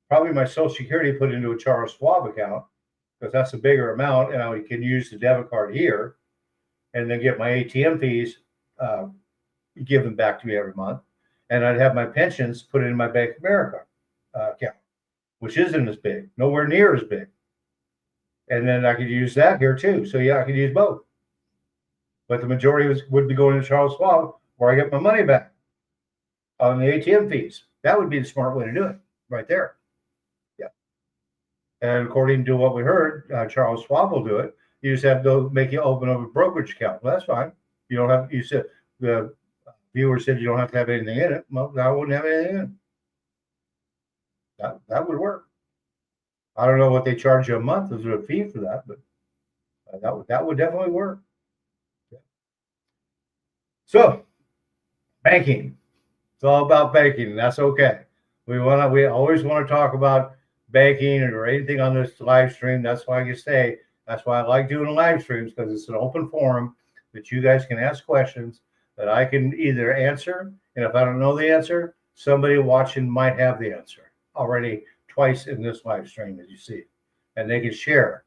probably my Social Security put into a Charles Schwab account because that's a bigger amount, and I can use the debit card here, and then get my ATM fees uh, given back to me every month, and I'd have my pensions put in my Bank of America account, which isn't as big, nowhere near as big, and then I could use that here too. So yeah, I could use both, but the majority would be going to Charles Schwab, where I get my money back on the ATM fees. That would be the smart way to do it, right there. Yeah. And according to what we heard, Charles Schwab will do it. You just have to make you open up a brokerage account. Well, that's fine. You don't have. You said the viewer said you don't have to have anything in it. Well, I wouldn't have anything in it. That would work. I don't know what they charge you a month as a fee for that, but that would definitely work. Yeah. So, banking. It's all about banking, and that's okay. We always want to talk about banking or anything on this live stream. That's why you say. That's why I like doing live streams, because it's an open forum that you guys can ask questions that I can either answer, and if I don't know the answer, somebody watching might have the answer already twice in this live stream, as you see, and they can share.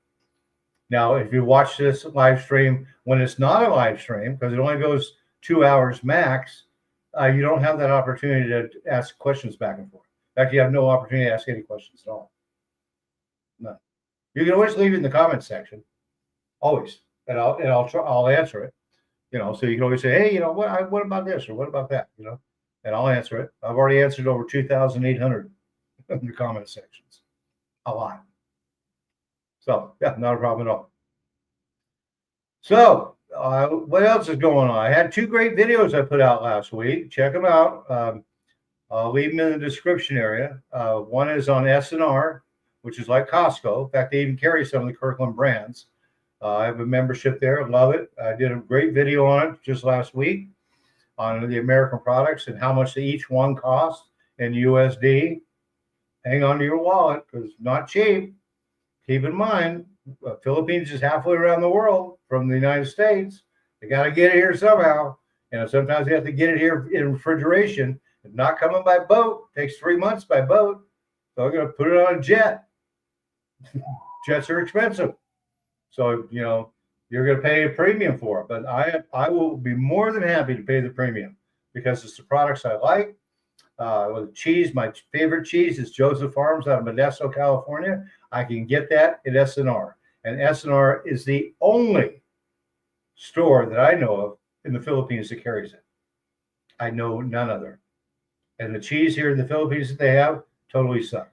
Now, if you watch this live stream when it's not a live stream, because it only goes 2 hours max, you don't have that opportunity to ask questions back and forth. In fact, you have no opportunity to ask any questions at all. None. You can always leave it in the comments section, always, and I'll answer it. So you can always say, hey, what about this or what about that, and I'll answer it. I've already answered over 2,800 in the comment sections, a lot. So yeah, not a problem at all. So what else is going on? I had 2 great videos I put out last week. Check them out. I'll leave them in the description area. One is on S&R, which is like Costco. In fact, they even carry some of the Kirkland brands. I have a membership there. Love it. I did a great video on it just last week on the American products and how much each one cost in USD. Hang on to your wallet because it's not cheap. Keep in mind, Philippines is halfway around the world from the United States. They got to get it here somehow. Sometimes they have to get it here in refrigeration. It's not coming by boat. It takes 3 months by boat. So I'm going to put it on a jet. Jets are expensive. So, you're going to pay a premium for it. But I will be more than happy to pay the premium because it's the products I like. With cheese, my favorite cheese is Joseph Farms out of Modesto, California. I can get that at S&R. And S&R is the only store that I know of in the Philippines that carries it. I know none other. And the cheese here in the Philippines that they have totally sucks.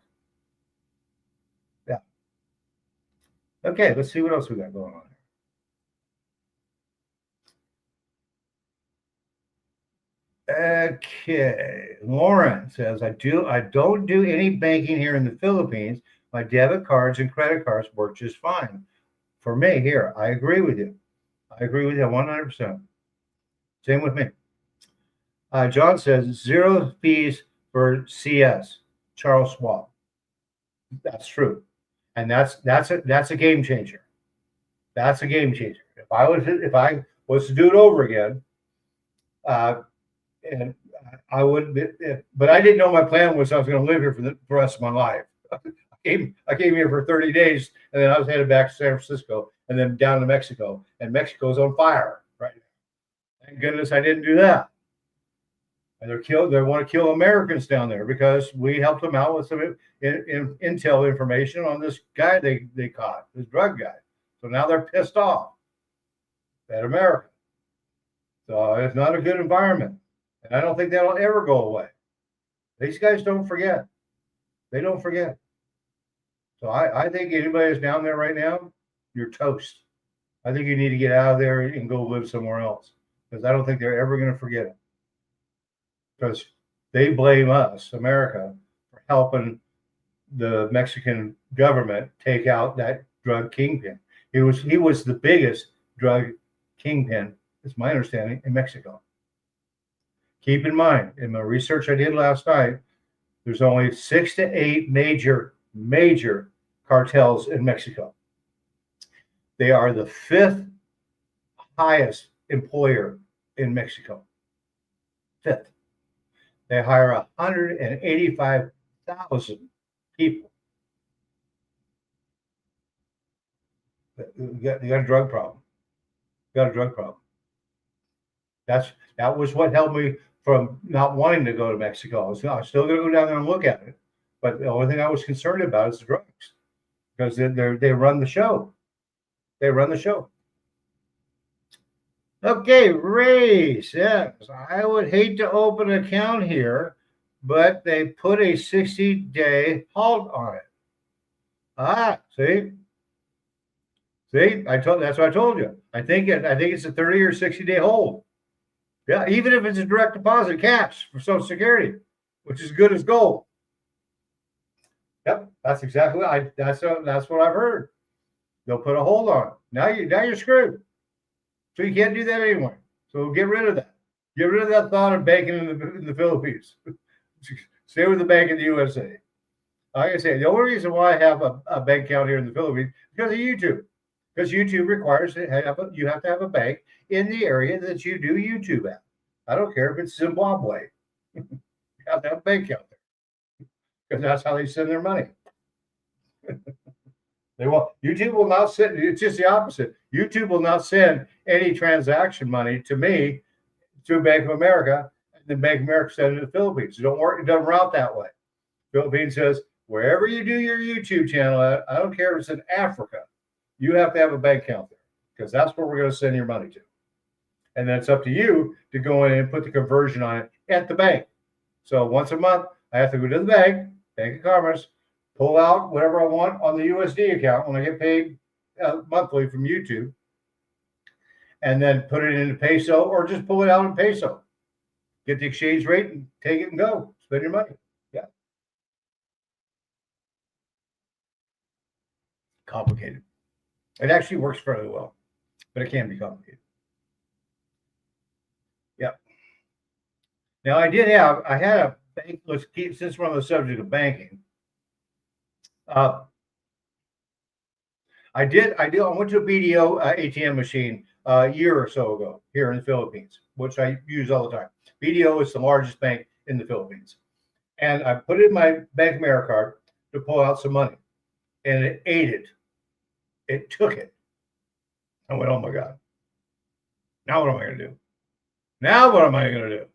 Yeah. Okay, let's see what else we got going on. Okay, Lauren says, I don't do any banking here in the Philippines. My debit cards and credit cards work just fine for me here. I agree with you. I agree with you 100%. Same with me. John says 0 fees for CS, Charles Schwab. That's true, and that's a game changer. That's a game changer. If I was to do it over again, and I would, but I didn't know my plan was I was going to live here for the rest of my life. I came here for 30 days, and then I was headed back to San Francisco, and then down to Mexico, and Mexico's on fire right now. Thank goodness I didn't do that. And they want to kill Americans down there because we helped them out with some intel information on this guy they caught, this drug guy. So now they're pissed off at America. So it's not a good environment. And I don't think that'll ever go away. These guys don't forget. They don't forget. So I think anybody that's down there right now, you're toast. I think you need to get out of there and go live somewhere else because I don't think they're ever going to forget it. Because they blame us, America, for helping the Mexican government take out that drug kingpin. He was the biggest drug kingpin, it's my understanding, in Mexico. Keep in mind, in my research I did last night, there's only 6 to 8 major cartels in Mexico. They are the 5th highest employer in Mexico. 5th. They hire 185,000 people. You got a drug problem. You got a drug problem. That was what held me from not wanting to go to Mexico. I was still going to go down there and look at it, but the only thing I was concerned about is the drugs, because they run the show. They run the show. Okay, Ray says, I would hate to open an account here, but they put a 60-day halt on it. See, that's what I told you. I think it's a 30 or 60-day hold. Yeah, even if it's a direct deposit cash for Social Security, which is good as gold. Yep, that's exactly that's what I've heard. They'll put a hold on it. Now you're screwed. So you can't do that anymore. So get rid of that. Get rid of that thought of banking in the Philippines. Stay with the bank in the USA. Like I say, the only reason why I have a bank account here in the Philippines is because of YouTube. Because YouTube requires you have to have a bank in the area that you do YouTube at. I don't care if it's Zimbabwe. You have to have a bank account there. Because that's how they send their money. YouTube will not send, it's just the opposite. YouTube will not send any transaction money to me through Bank of America, and then Bank of America send it to the Philippines. It doesn't route that way. Philippines says, wherever you do your YouTube channel at, I don't care if it's in Africa, you have to have a bank account there, because that's where we're going to send your money to. And then it's up to you to go in and put the conversion on it at the bank. So once a month, I have to go to the bank, Bank of Commerce, pull out whatever I want on the USD account when I get paid monthly from YouTube, and then put it into peso, or just pull it out in peso. Get the exchange rate and take it and go. Spend your money. Yeah. Complicated. It actually works fairly well, but it can be complicated. Yeah. Now I had a bank. Let's keep, since we're on the subject of banking. I went to a BDO ATM machine a year or so ago here in the Philippines, which I use all the time. BDO is the largest bank in the Philippines. And I put it in my Bank of America card to pull out some money, and it ate it. It took it. I went, oh my God. Now what am I going to do? Now what am I going to do?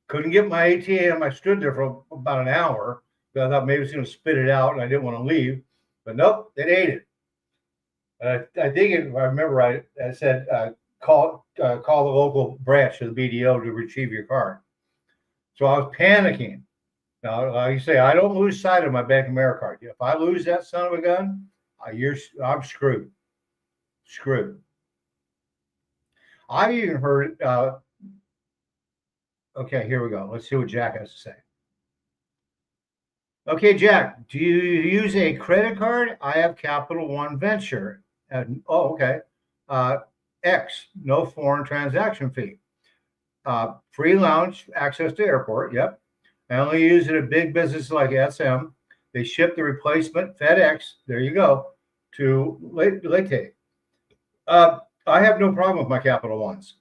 Couldn't get my ATM. I stood there for about an hour because I thought maybe it's going to spit it out, and I didn't want to leave. But nope, it ate it. I think if I remember right, I said call the local branch of the BDO to retrieve your card. So I was panicking. Now, like you say, I don't lose sight of my Bank of America card. If I lose that son of a gun, I'm screwed. Screwed. I even heard. Okay, here we go. Let's see what Jack has to say. Okay, Jack, do you use a credit card? I have Capital One Venture. Okay. X, no foreign transaction fee. Free lounge access to airport. Yep. I only use it at big businesses like SM. They ship the replacement FedEx. There you go. To Lake. I have no problem with my Capital Ones.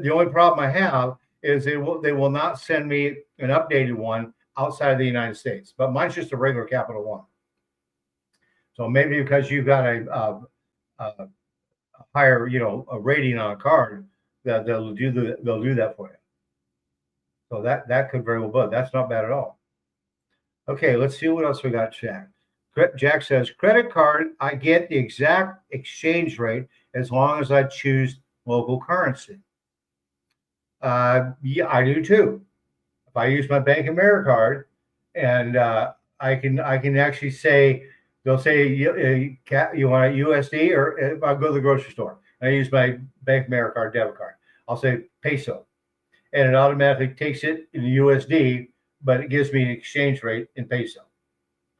The only problem I have is they will not send me an updated one outside of the United States. But mine's just a regular Capital One. So maybe because you've got a higher, a rating on a card, that they'll do that for you. So that could very well be. That's not bad at all. Okay, let's see what else we got, Jack. Jack says, credit card, I get the exact exchange rate as long as I choose local currency. Yeah, I do too. If I use my Bank of America card, and I can actually say, they'll say you want a USD, or if I go to the grocery store, I use my Bank of America card, debit card, I'll say peso, and it automatically takes it in USD, but it gives me an exchange rate in peso.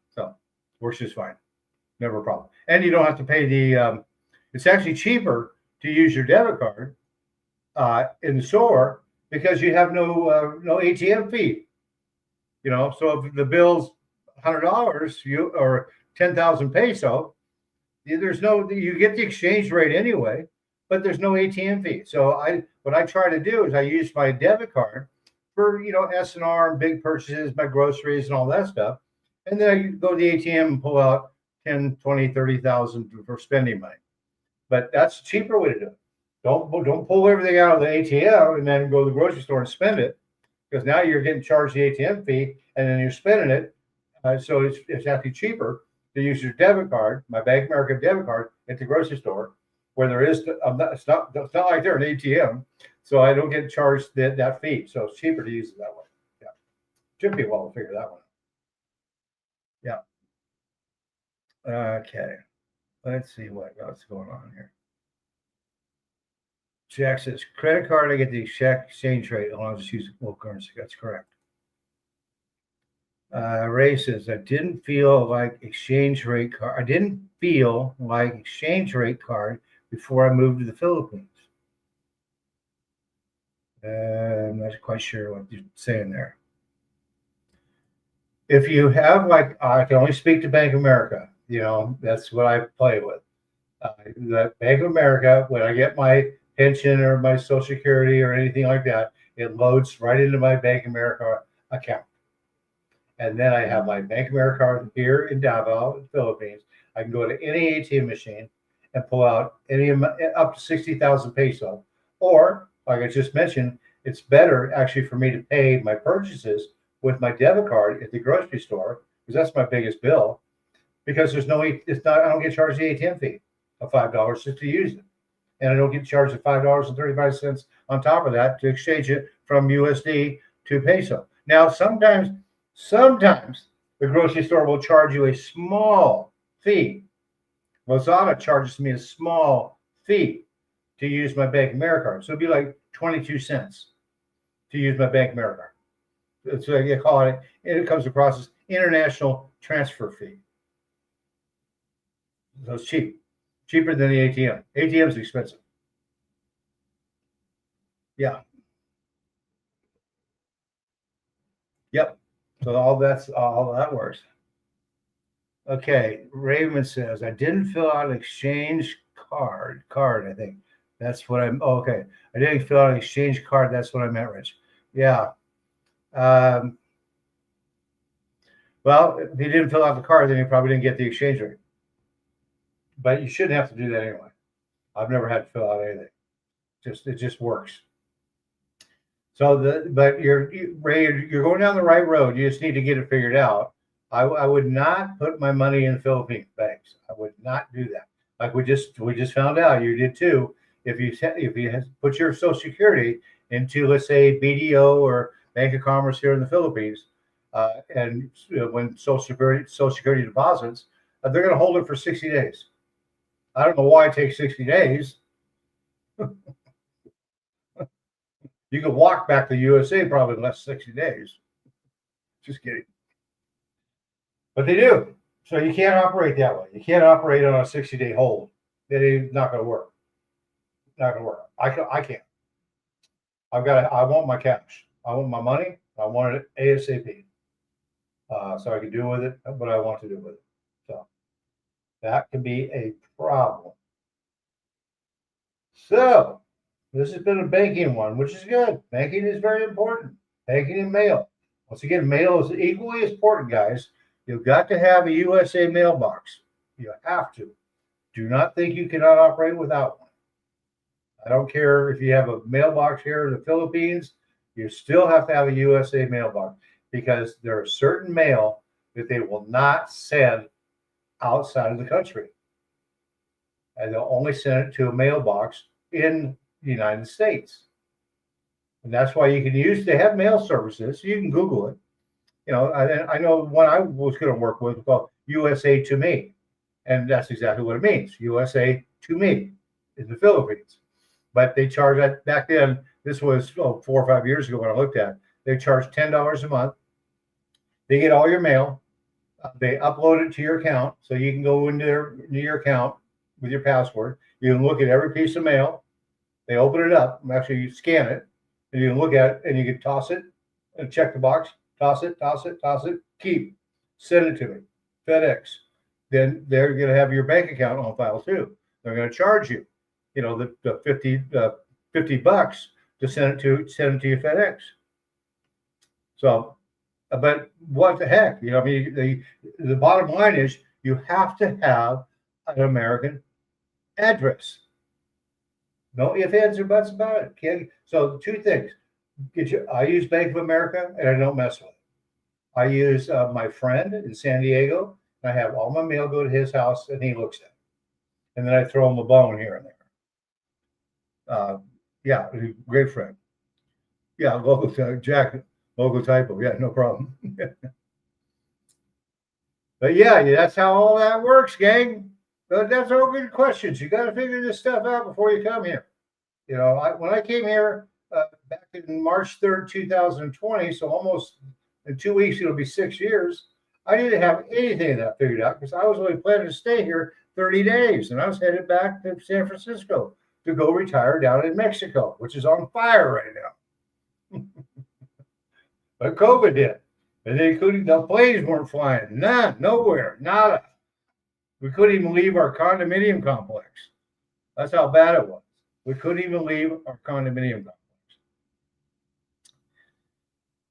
So works just fine, never a problem. And you don't have to pay the. It's actually cheaper to use your debit card in the store because you have no ATM fee. So if the bill's $100, or 10,000 peso, There's no, you get the exchange rate anyway, but there's no ATM fee. So what I try to do is I use my debit card for, S&R and big purchases, my groceries and all that stuff. And then I go to the ATM and pull out 10, 20, 30,000 for spending money. But that's a cheaper way to do it. Don't pull everything out of the ATM and then go to the grocery store and spend it, because now you're getting charged the ATM fee and then you're spending it. So it's actually cheaper to use your debit card, my Bank of America debit card, at the grocery store, where there is, it's not like they're an ATM, so I don't get charged that fee. So it's cheaper to use it that way. Yeah, should be well to figure that one out. Yeah. Okay. Let's see what's going on here. Jack says, credit card, I get the exact exchange rate. I'll just use local currency. That's correct. Ray says, I didn't feel like exchange rate card. I didn't feel like exchange rate card before I moved to the Philippines. I'm not quite sure what you're saying there. If you have, like, I can only speak to Bank of America. That's what I play with. The Bank of America, when I get my pension or my Social Security or anything like that, it loads right into my Bank of America account. And then I have my Bank of America card here in Davao, Philippines. I can go to any ATM machine and pull out any up to 60,000 peso. Or, like I just mentioned, it's better actually for me to pay my purchases with my debit card at the grocery store, because that's my biggest bill. Because I don't get charged the ATM fee of $5 just to use it. And I don't get charged the $5.35 on top of that to exchange it from USD to peso. Now, sometimes the grocery store will charge you a small fee. Lazada charges me a small fee to use my Bank of America card. So it'd be like 22 cents to use my Bank of America card. So you call it, and it comes across as international transfer fee. So it's cheaper than the ATM. ATM is expensive. Yeah. Yep. So all that works. Okay. Raven says, I didn't fill out an exchange card. I think that's what I'm. Oh, okay. I didn't fill out an exchange card. That's what I meant, Rich. Yeah. Well, if you didn't fill out the card, then you probably didn't get the exchange rate. But you shouldn't have to do that anyway. I've never had to fill out anything. It just works. So but you're going down the right road. You just need to get it figured out. I would not put my money in Philippine banks. I would not do that. Like we just found out, you did too. If you put your Social Security into, let's say, BDO or Bank of Commerce here in the Philippines, and when Social Security deposits, they're going to hold it for 60 days. I don't know why it takes 60 days. You could walk back to the USA probably in less than 60 days. Just kidding. But they do. So you can't operate that way. You can't operate on a 60-day hold. That is not going to work. Not going to work. I can't. I want my cash. I want my money. I want it ASAP. So I can do with it what I want to do with it. So that can be a problem. So this has been a banking one, which is good. Banking is very important. Banking and mail. Once again, mail is equally as important, guys. You've got to have a USA mailbox. You have to. Do not think you cannot operate without one. I don't care if you have a mailbox here in the Philippines, you still have to have a USA mailbox, because there are certain mail that they will not send outside of the country. And they'll only send it to a mailbox in the United States. And that's why they have mail services. So you can Google it. I know one I was going to work with called USA to Me. And that's exactly what it means. USA to Me in the Philippines. But they charge that back then. This was 4 or 5 years ago when I looked at it. They charge $10 a month. They get all your mail. They upload it to your account. So you can go into your account with your password. You can look at every piece of mail. They open it up. Actually, you scan it. And you can look at it, and you can toss it and check the box. Toss it, keep. Send it to me. FedEx. then they're going to have your bank account on file too. They're going to charge you, the 50 bucks to send it to your FedEx. So, but what the heck? I mean, the bottom line is you have to have an American address. No ifs, ands, or buts about it. So two things. I use Bank of America and I don't mess with it. I use my friend in San Diego. And I have all my mail go to his house and he looks at it. And then I throw him a bone here and there. Yeah, great friend. Yeah, local Jack, local typo. Yeah, no problem. But yeah, that's how all that works, gang. But that's all good questions. You got to figure this stuff out before you come here. When I came here back in March 3rd, 2020, so almost in 2 weeks, it'll be 6 years. I didn't have anything of that figured out because I was only planning to stay here 30 days. And I was headed back to San Francisco to go retire down in Mexico, which is on fire right now. But COVID hit. And the planes weren't flying. None, nowhere, nada. We couldn't even leave our condominium complex. That's how bad it was. We couldn't even leave our condominium complex.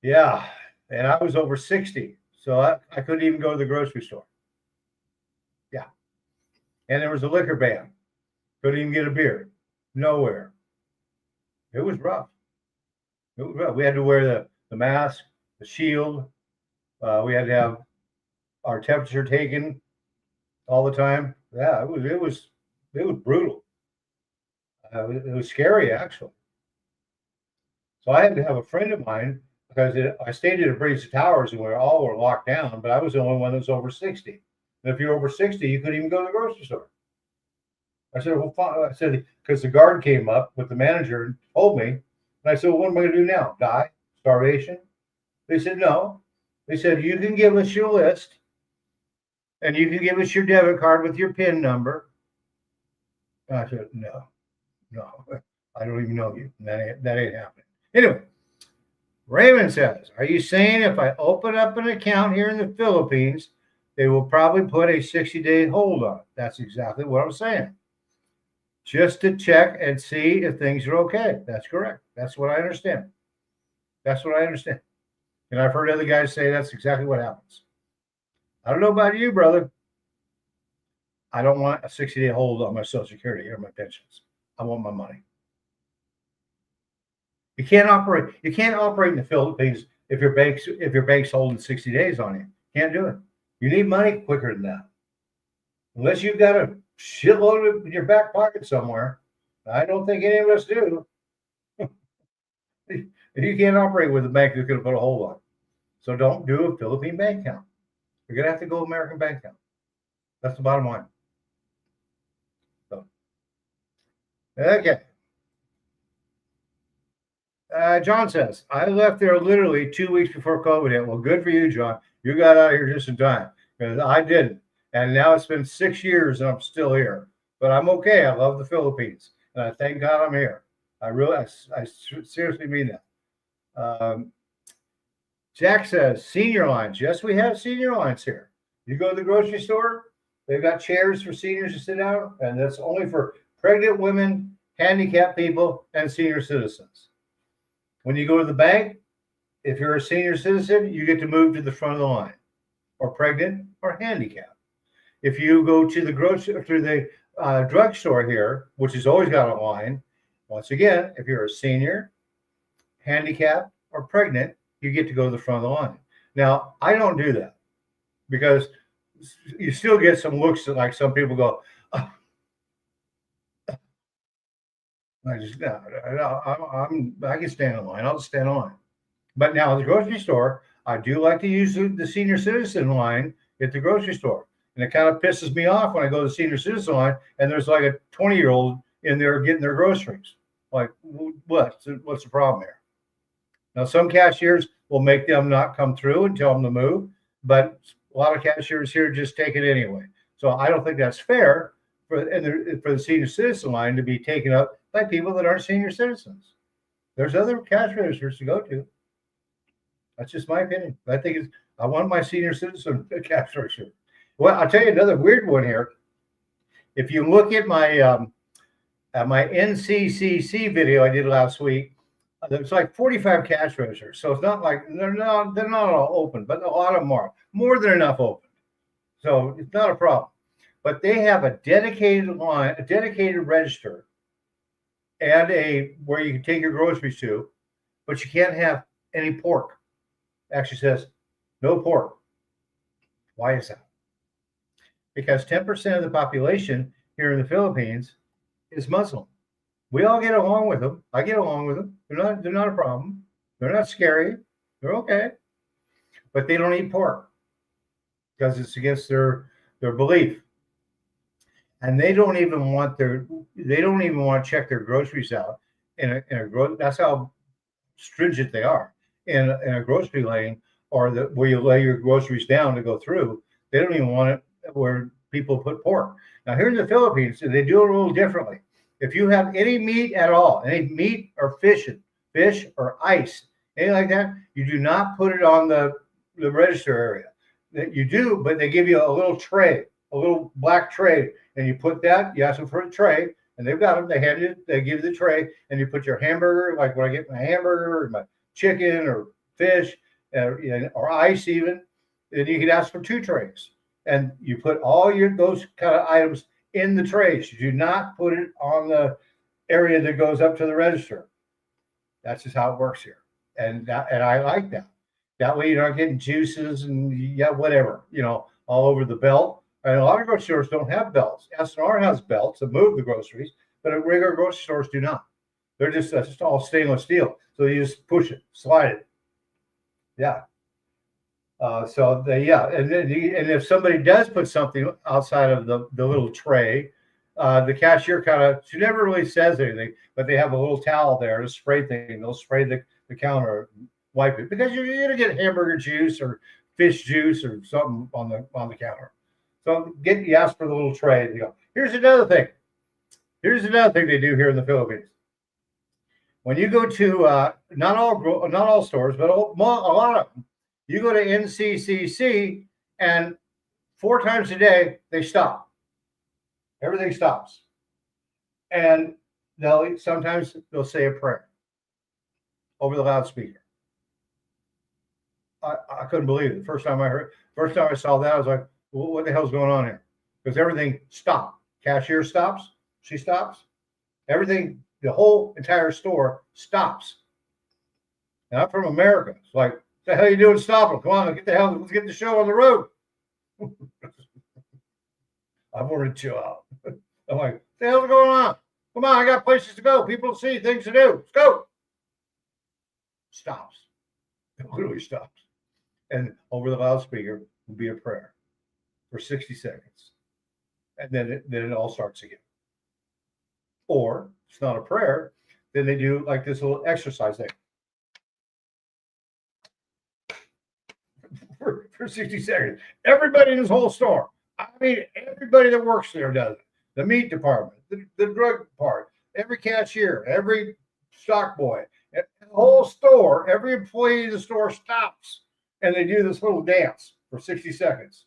Yeah, and I was over 60, so I couldn't even go to the grocery store. Yeah, and there was a liquor ban. Couldn't even get a beer. Nowhere. It was rough. We had to wear the mask, the shield. We had to have our temperature taken all the time. Yeah, it was brutal. It was scary, actually. So I had to have a friend of mine because I stayed at a Breeze Towers and we all were locked down, but I was the only one that was over 60. And if you're over 60, you couldn't even go to the grocery store. I said, well, fine. I said, because the guard came up with the manager and told me. And I said, well, what am I going to do now? Die? Starvation? They said, no. They said, you can give us your list and you can give us your debit card with your PIN number. And I said, no, I don't even know you. That ain't happening. Anyway, Raymond says, are you saying if I open up an account here in the Philippines, they will probably put a 60-day hold on it? That's exactly what I'm saying. Just to check and see if things are okay. That's correct. That's what I understand. And I've heard other guys say that's exactly what happens. I don't know about you, brother. I don't want a 60-day hold on my Social Security or my pensions. I want my money. You can't operate in the Philippines if your bank's holding 60 days on you. Can't do it. You need money quicker than that. Unless you've got a shitload in your back pocket somewhere. I don't think any of us do. You can't operate with a bank that's going to put a hold on it. So don't do a Philippine bank account. You're going to have to go American bank account. That's the bottom line. So, okay. John says, I left there literally 2 weeks before COVID hit. Well, good for you, John. You got out of here just in time because I didn't. And now it's been 6 years and I'm still here. But I'm okay. I love the Philippines. And I thank God I'm here. I seriously mean that. Jack says, senior lines. Yes, we have senior lines here. You go to the grocery store, they've got chairs for seniors to sit down, and that's only for pregnant women, handicapped people, and senior citizens. When you go to the bank, if you're a senior citizen, you get to move to the front of the line, or pregnant or handicapped. If you go to the drugstore here, which has always got a line, once again, if you're a senior, handicapped, or pregnant, you get to go to the front of the line. Now, I don't do that because you still get some looks that, like, some people go, oh. I can stand in line. I'll just stand in line. But now at the grocery store, I do like to use the senior citizen line at the grocery store. And it kind of pisses me off when I go to the senior citizen line and there's like a 20-year-old in there getting their groceries. Like, what's the problem here? Now, some cashiers will make them not come through and tell them to move, but a lot of cashiers here just take it anyway. So I don't think that's fair for the senior citizen line to be taken up by people that aren't senior citizens. There's other cash registers to go to. That's just my opinion. I want my senior citizen cash register. Well, I'll tell you another weird one here. If you look at my NCCC video I did last week, there's like 45 cash registers. So it's not like they're not all open, but a lot of them are more than enough open. So it's not a problem. But they have a dedicated line, a dedicated register, and a where you can take your groceries to, but you can't have any pork. It actually says no pork. Why is that? Because 10% of the population here in the Philippines is Muslim. We all get along with them. I get along with them. They're not a problem. They're not scary. They're okay. But they don't eat pork because it's against their belief. And they don't even want to check their groceries out in a that's how stringent they are in a grocery lane, or where you lay your groceries down to go through. They don't even want it where people put pork. Now here in the Philippines, they do it a little differently. If you have any meat at all, any meat or fish or ice, anything like that, you do not put it on the register area. You do, but they give you a little tray, a little black tray, and you put that. You ask them for a tray, and they've got them. They give you the tray, and you put your hamburger, like when I get my hamburger or my chicken or fish or ice even, and you can ask for 2 trays, and you put all those kind of items in the trays. You do not put it on the area that goes up to the register. That's just how it works here, and I like that. That way you're not getting juices and whatever, all over the belt. And a lot of grocery stores don't have belts. S&R has belts that move the groceries, but regular grocery stores do not. They're just all stainless steel. So you just push it, slide it. Yeah. And if somebody does put something outside of the little tray, the cashier she never really says anything, but they have a little towel there, a spray thing. They'll spray the counter, wipe it, because you're gonna get hamburger juice or fish juice or something on the counter. So you ask for the little tray. You go. Here's another thing. They do here in the Philippines. When you go to not all stores, but a lot of them, you go to NCCC, and 4 times a day they stop. Everything stops, and sometimes they'll say a prayer over the loudspeaker. I couldn't believe it. First time I saw that, I was like, well, what the hell's going on here? Because everything stopped. Cashier stops. She stops. Everything, the whole entire store stops. And I'm from America. It's like, what the hell are you doing stopping? Come on, let's get the show on the road. I wanted to chill out. I'm like, what the hell's going on? Come on, I got places to go, people to see, things to do. Let's go. Stops. It literally stops. And over the loudspeaker will be a prayer for 60 seconds. And then it all starts again. Or it's not a prayer, then they do like this little exercise thing. For 60 seconds. Everybody in this whole store. I mean, everybody that works there does it. The meat department, the drug part, every cashier, every stock boy, the whole store, every employee in the store stops, and they do this little dance for 60 seconds,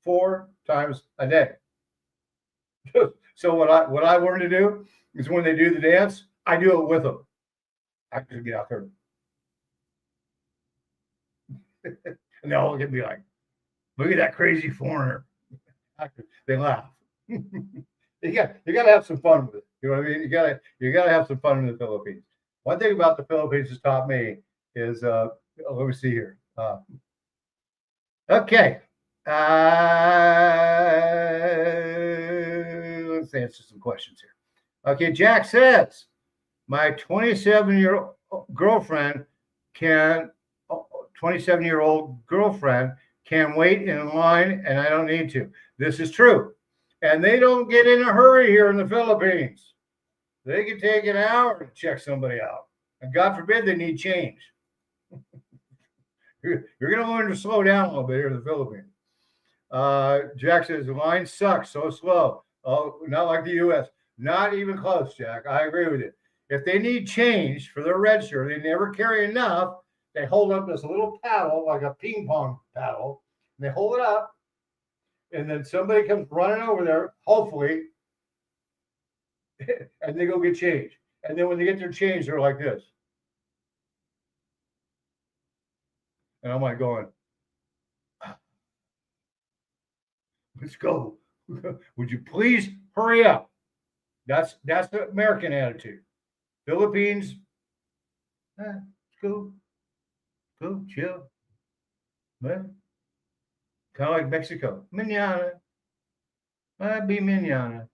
4 times a day. So what I learned to do is when they do the dance, I do it with them. I just get out there. And they all look at me like, look at that crazy foreigner. They laugh. You got to have some fun with it. You know what I mean? You got to have some fun in the Philippines. One thing about the Philippines has taught me is let me see here. Okay. Let's answer some questions here. Okay, Jack says, my 27-year-old girlfriend can 27-year-old girlfriend can wait in line, and I don't need to. This is true. And they don't get in a hurry here in the Philippines. They can take an hour to check somebody out. And God forbid they need change. You're going to learn to slow down a little bit here in the Philippines. Jack says, the line sucks, so slow. Oh, not like the U.S. Not even close, Jack. I agree with you. If they need change for their register, they never carry enough. They hold up this little paddle, like a ping pong paddle, and they hold it up, And then somebody comes running over there, hopefully, and they go get changed. And then when they get their change, they're like this. And I'm like going, let's go. Would you please hurry up? That's the American attitude. Philippines, go, chill. Man. Kind of like Mexico. Mañana. Be mañana.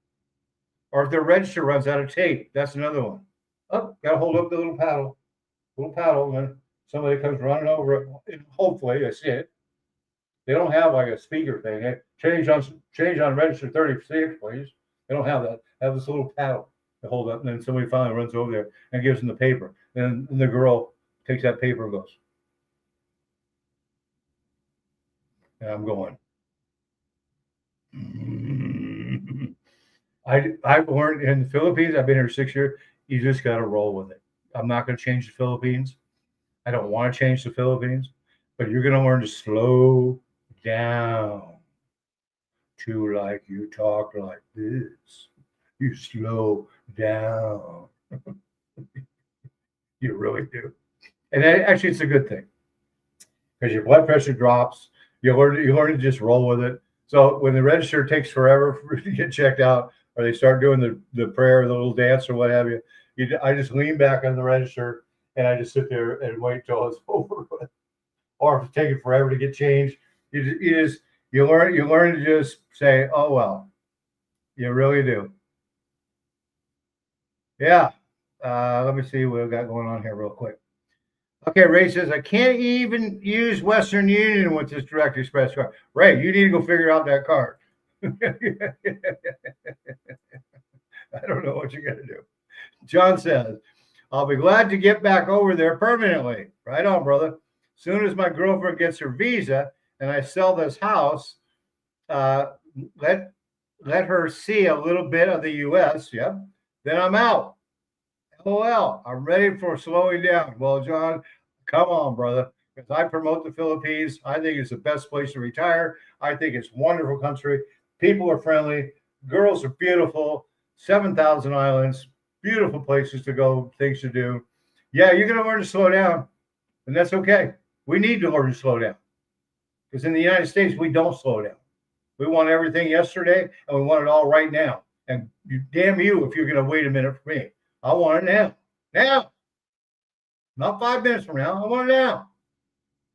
Or if their register runs out of tape, that's another one. Oh, got to hold up the little paddle, and then somebody comes running over it. And hopefully, I see it. They don't have like a speaker thing. Hey, change on register 36, please. They don't have that. They have this little paddle to hold up, and then somebody finally runs over there and gives them the paper. And the girl takes that paper and goes. And I'm going. I've learned in the Philippines, I've been here 6 years, you just got to roll with it. I'm not going to change the Philippines. I don't want to change the Philippines, but you're going to learn to slow down to like you talk like this. You slow down. You really do. And actually, it's a good thing because your blood pressure drops. You learn to just roll with it. So when the register takes forever to get checked out, or they start doing the prayer, the little dance, or what have you, I just lean back on the register and I just sit there and wait till it's over. Or if it's taking forever to get changed, you learn to just say, "Oh well," you really do. Yeah. Let me see what I've got going on here real quick. Okay, Ray says, I can't even use Western Union with this Direct Express card. Ray, you need to go figure out that card. I don't know what you got to do. John says, I'll be glad to get back over there permanently. Right on, brother. Soon as my girlfriend gets her visa and I sell this house, let her see a little bit of the U.S., yep, then I'm out. LOL, I'm ready for slowing down. Well, John, come on, brother. Because I promote the Philippines. I think it's the best place to retire. I think it's a wonderful country. People are friendly. Girls are beautiful. 7,000 islands. Beautiful places to go, things to do. Yeah, you're going to learn to slow down. And that's okay. We need to learn to slow down. Because in the United States, we don't slow down. We want everything yesterday, and we want it all right now. And damn you if you're going to wait a minute for me. I want it now. Now. Not 5 minutes from now. I want it now.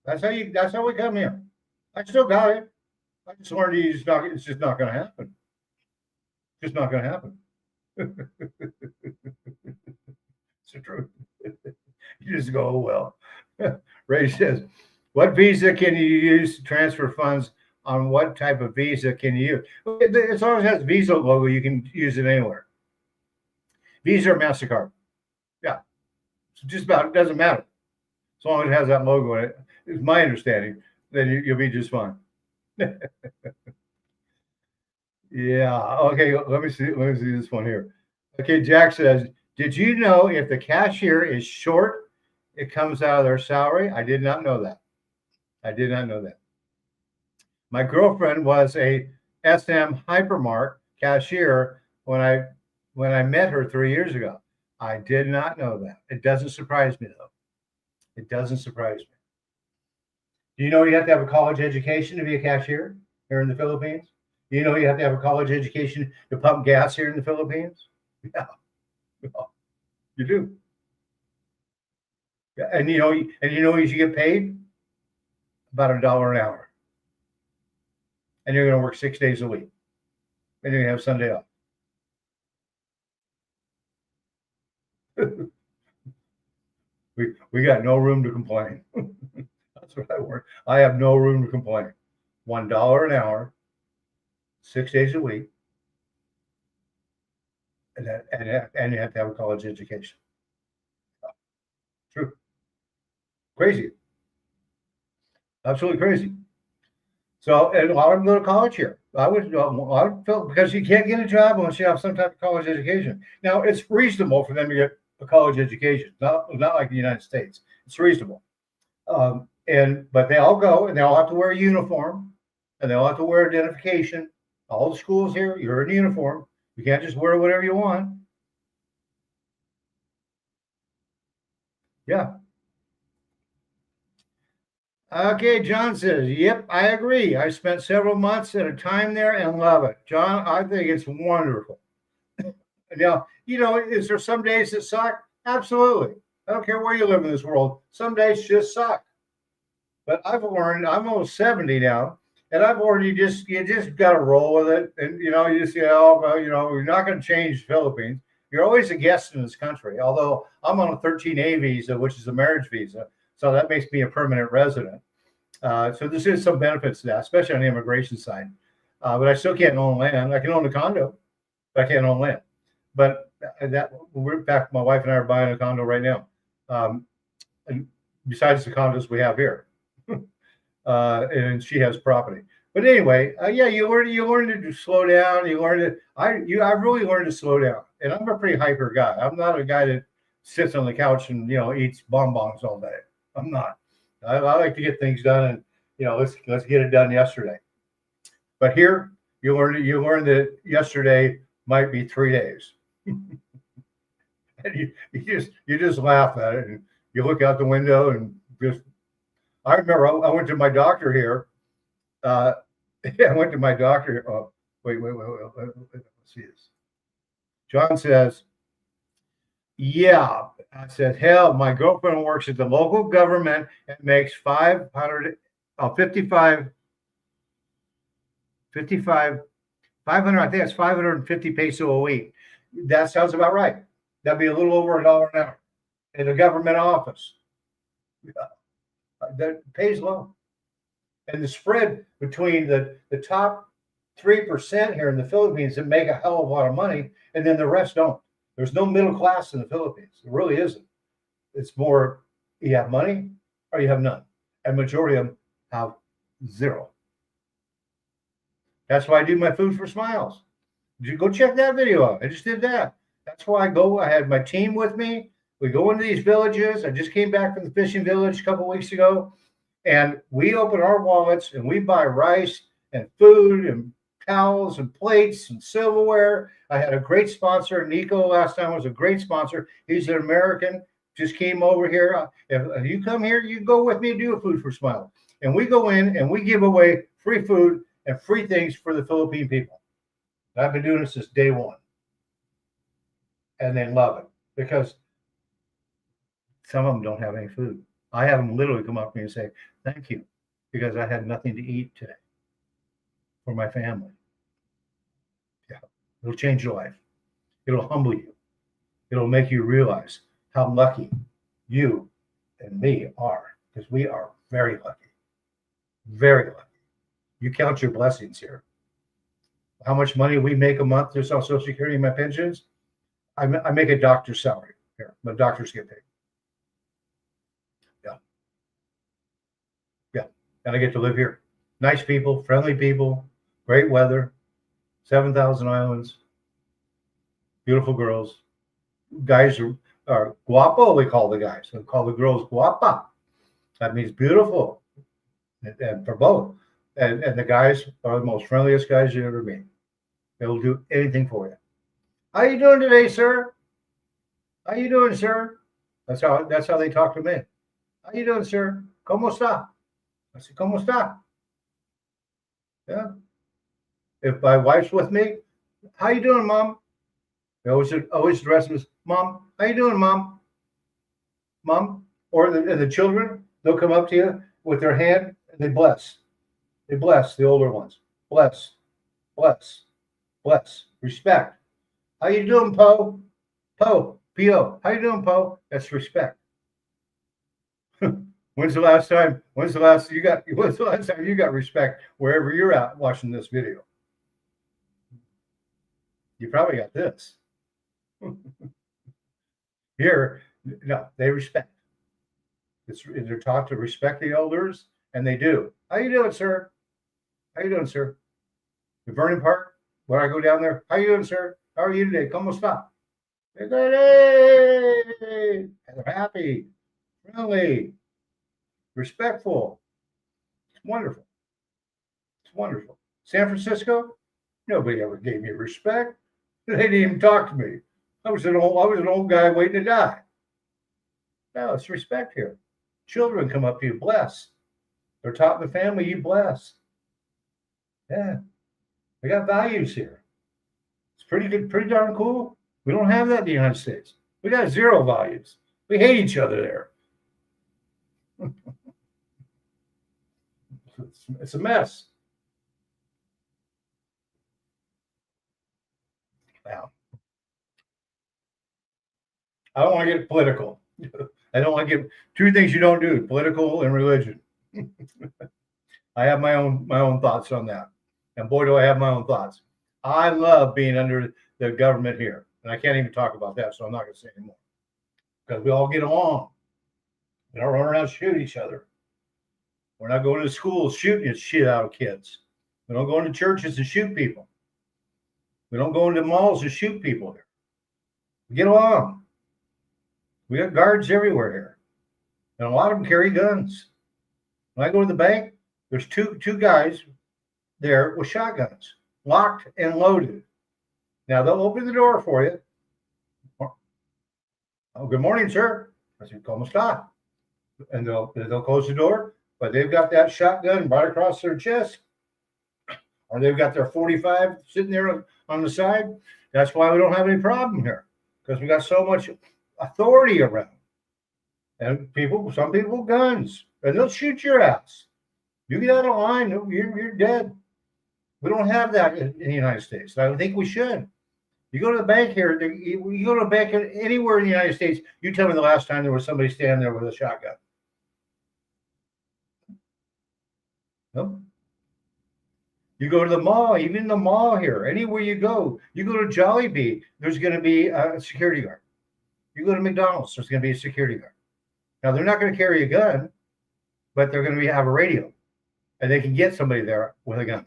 That's how we come here. I still got it. I just learned it's just not going to happen. It's just not going to happen. It's the truth. You just go, oh, well. Ray says, what visa can you use to transfer funds? On what type of visa can you use? As long as it has Visa logo, you can use it anywhere. Visa or MasterCard. Yeah. So just about, it doesn't matter. As long as it has that logo in it, it's my understanding, then you'll be just fine. Yeah. Okay. Let me see this one here. Okay. Jack says, did you know if the cashier is short, it comes out of their salary? I did not know that. My girlfriend was a SM Hypermart cashier when I met her 3 years ago. I did not know that. It doesn't surprise me, though. It doesn't surprise me. Do you know you have to have a college education to be a cashier here in the Philippines? Do you know you have to have a college education to pump gas here in the Philippines? Yeah, you do. And you know you should get paid about $1 an hour. And you're going to work 6 days a week. And you're going to have Sunday off. we got no room to complain. That's what I work. I have no room to complain. $1 an hour, 6 days a week, and you have to have a college education. True. Crazy. Absolutely crazy. So, and a lot of them go to college here. I would feel because you can't get a job unless you have some type of college education. Now, it's reasonable for them to get a college education. Not like the United States. It's reasonable. But they all go and they all have to wear a uniform. and they all have to wear identification. All the schools here, you're in uniform. You can't just wear whatever you want. Yeah. Okay, John says, yep, I agree. I spent several months at a time there and love it. John, I think it's wonderful. Now, is there some days that suck? Absolutely. I don't care where you live in this world. Some days just suck. But I've learned, I'm almost 70 now, and I've learned you just got to roll with it. And, you just, well, you're not going to change the Philippines. You're always a guest in this country. Although I'm on a 13A visa, which is a marriage visa. So that makes me a permanent resident. So there's just some benefits to that, especially on the immigration side. But I still can't own land. I can own a condo, but I can't own land. But we're back. My wife and I are buying a condo right now. And besides the condos we have here, and she has property. But anyway, yeah, you learn to slow down. I really learned to slow down. And I'm a pretty hyper guy. I'm not a guy that sits on the couch and eats bonbons all day. I'm not. I like to get things done, and let's get it done yesterday. But here, you learn that yesterday might be 3 days. And you just laugh at it, and you look out the window and just. I remember I went to my doctor here. I went to my doctor. Oh, wait. Let's see this. John says, yeah. I said, hell, my girlfriend works at the local government and makes 500, 500, I think it's 550 peso a week. That sounds about right. That'd be a little over $1 an hour in a government office. Yeah. That pays low. And the spread between the top 3% here in the Philippines that make a hell of a lot of money, and then the rest don't. There's no middle class in the Philippines. It really isn't. It's more you have money or you have none. And majority of them have zero. That's why I do my Food for Smiles. You go check that video out. I just did that. That's why I go. I had my team with me. We go into these villages. I just came back from the fishing village a couple of weeks ago, and we open our wallets and we buy rice and food and towels and plates and silverware. I had a great sponsor. Nico last time was a great sponsor. He's an American, just came over here. If you come here, you go with me and do a Food for Smile. And we go in and we give away free food and free things for the Philippine people. And I've been doing this since day one. And they love it because some of them don't have any food. I have them literally come up to me and say, thank you, because I had nothing to eat today for my family. Yeah, it'll change your life. It'll humble you. It'll make you realize how lucky you and me are, because we are very lucky. Very lucky. You count your blessings here. How much money we make a month just on Social Security and my pensions? I make a doctor's salary here. My doctors get paid. Yeah. And I get to live here. Nice people, friendly people, great weather, 7,000 islands, beautiful girls. Guys are guapo, we call the guys. We call the girls guapa. That means beautiful. And for both. And the guys are the most friendliest guys you ever meet. They'll do anything for you. How you doing today, sir? How you doing, sir? That's how they talk to me. How you doing, sir? ¿Cómo está? I said, ¿Cómo está? Yeah. If my wife's with me, how you doing, Mom? They always address them as, Mom, how you doing, Mom? Mom? Or the children, they'll come up to you with their hand and they bless. They bless the older ones. Bless. Bless. Bless. Respect. How you doing, Poe? Poe. P.O. How you doing, Poe? That's respect. When's the last time you got respect wherever you're at watching this video? You probably got this. Here, no, they respect. They're taught to respect the elders, and they do. How you doing, sir? How you doing, sir? The Verdon Parc, when I go down there, how you doing, sir? How are you today? ¿Cómo está? They're good. Hey! They're happy, friendly, respectful. It's wonderful. It's wonderful. San Francisco, nobody ever gave me respect. They didn't even talk to me. I was an old guy waiting to die. No, it's respect here. Children come up to you, bless. They're taught in the family, you bless. Yeah, we got values here. It's pretty good, pretty darn cool. We don't have that in the United States. We got zero values. We hate each other there. It's a mess. Now, I don't want to get political. I don't want to get two things you don't do: political and religion. I have my own thoughts on that, and boy, do I have my own thoughts. I love being under the government here, and I can't even talk about that, so I'm not going to say anymore because we all get along. We don't run around and shoot each other. We're not going to schools shooting the shit out of kids. We don't go into churches and shoot people. We don't go into malls and shoot people here. We get along. We got guards everywhere here, and a lot of them carry guns. When I go to the bank, there's two guys there with shotguns, locked and loaded. Now they'll open the door for you. Oh, good morning, sir. I said, "Como está?" And they'll close the door, but they've got that shotgun right across their chest, or they've got their 45 sitting there on the side. That's why we don't have any problem here, because we got so much authority around. And some people with guns, and they'll shoot your ass. You get out of line, you're dead. We don't have that in the United States. I think we should. You go to the bank here, you go to a bank anywhere in the United States, you tell me the last time there was somebody standing there with a shotgun. Nope. You go to the mall, even the mall here, anywhere you go to Jollibee, there's going to be a security guard. You go to McDonald's, there's going to be a security guard. Now, they're not going to carry a gun, but they're going to have a radio, and they can get somebody there with a gun.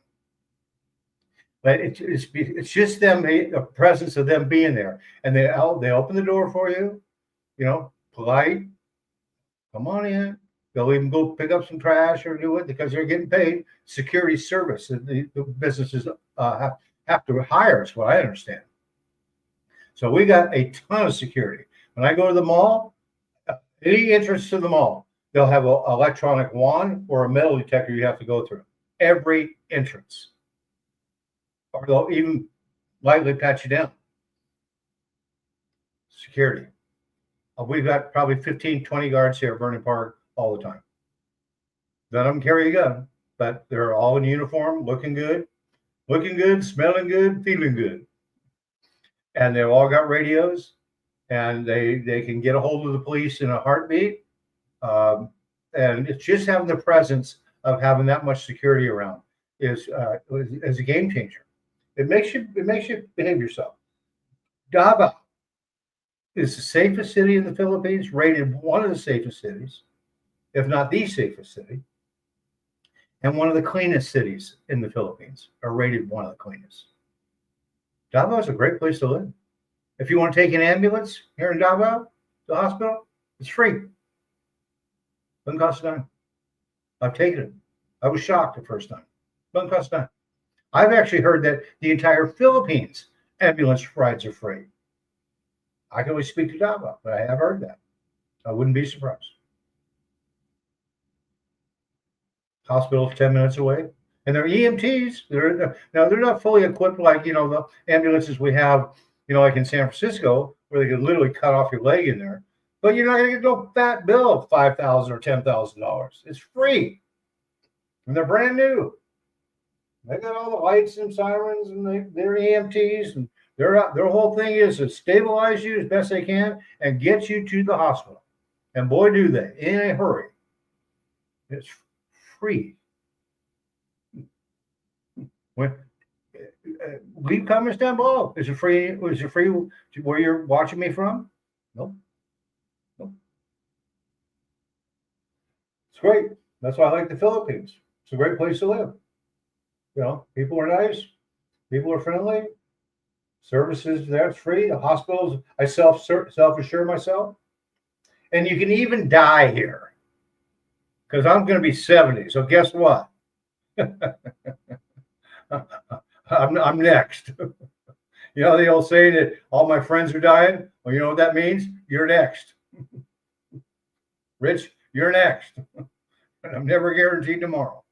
But it's just them, the presence of them being there, and they open the door for you, polite. Come on in. They'll even go pick up some trash or do it because they're getting paid security service. The businesses have to hire, is what I understand. So we got a ton of security. When I go to the mall, any entrance to the mall, they'll have an electronic wand or a metal detector you have to go through. Every entrance. Or they'll even lightly pat you down. Security. We've got probably 15, 20 guards here at Verdon Parc all the time. None of them carry a gun, but they're all in uniform, looking good, smelling good, feeling good. And they've all got radios, and they can get a hold of the police in a heartbeat. And it's just having the presence of having that much security around is a game changer. It makes you behave yourself. Davao is the safest city in the Philippines, rated one of the safest cities, if not the safest city, and one of the cleanest cities in the Philippines, or rated one of the cleanest. Davao is a great place to live. If you want to take an ambulance here in Davao to the hospital, it's free. Doesn't cost a dime. I've taken it. I was shocked the first time. Doesn't cost a dime. I've actually heard that the entire Philippines ambulance rides are free. I can only speak to Davao, but I have heard that. I wouldn't be surprised. Hospital's 10 minutes away. And they're EMTs. They're not fully equipped like, the ambulances we have, like in San Francisco, where they can literally cut off your leg in there. But you're not going to get no fat bill of $5,000 or $10,000. It's free. And they're brand new. They got all the lights and sirens, and they're EMTs, and their whole thing is to stabilize you as best they can and get you to the hospital. And boy, do they, in a hurry. It's free. When leave comments down below. Is it free? Is it free where you're watching me from? Nope. It's great. That's why I like the Philippines. It's a great place to live. People are nice. People are friendly. Services there, it's free. The hospitals, I self-assure myself. And you can even die here. Because I'm going to be 70. So guess what? I'm next. You know the old saying that all my friends are dying? Well, you know what that means? You're next. Rich, you're next. And I'm never guaranteed tomorrow.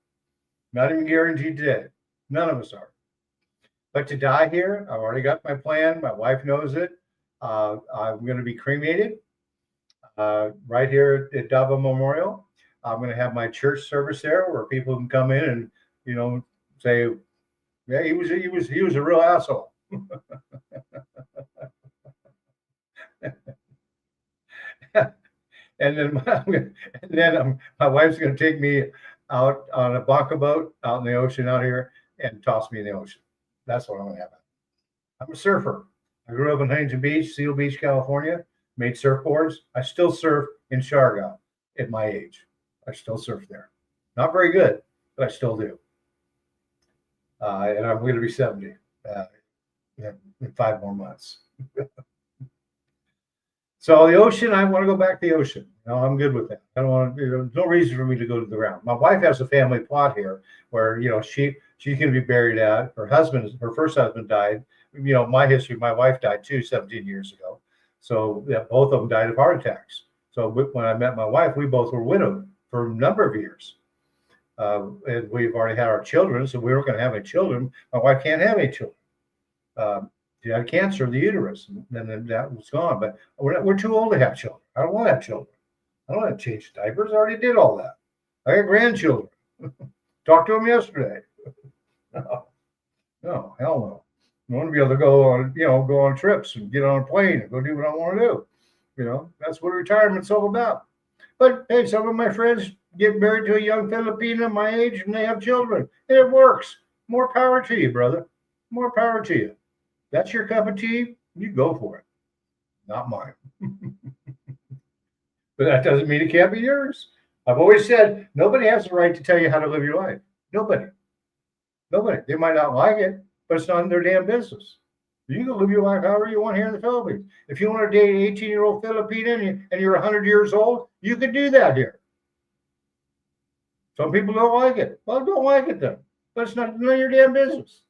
Not even guaranteed today. None of us are. But to die here, I've already got my plan. My wife knows it. I'm going to be cremated right here at Davao Memorial. I'm going to have my church service there where people can come in and, say, yeah, he was a real asshole. And then my wife's going to take me out on a baka boat out in the ocean out here and toss me in the ocean. That's what I'm going to have. I'm a surfer. I grew up in Huntington Beach, Seal Beach, California. Made surfboards. I still surf in Siargao at my age. I still surf there. Not very good, but I still do. And I'm going to be 70 in 5 more months. So the ocean, I want to go back to the ocean. I'm good with that. I don't want to. There's no reason for me to go to the ground. My wife has a family plot here where she's going to be buried at. Her first husband died. My history. My wife died too 17 years ago. So both of them died of heart attacks. So when I met my wife, we both were widowed for a number of years. And we've already had our children, so we weren't going to have any children. My wife can't have any children. She had cancer of the uterus, and then that was gone. But we're too old to have children. I don't want to have children. I don't want to change diapers. I already did all that. I got grandchildren. Talked to them yesterday. No, hell no. I want to be able to go on trips and get on a plane and go do what I want to do. That's what retirement's all about. But hey, some of my friends get married to a young Filipina my age and they have children. And it works. More power to you, brother. More power to you. That's your cup of tea. You go for it. Not mine. But that doesn't mean it can't be yours. I've always said nobody has the right to tell you how to live your life. Nobody. They might not like it, but it's none of their damn business. You can live your life however you want here in the Philippines. If you want to date an 18-year-old Filipina and you're 100 years old, you can do that here. Some people don't like it. Well, don't like it then. But it's none of your damn business.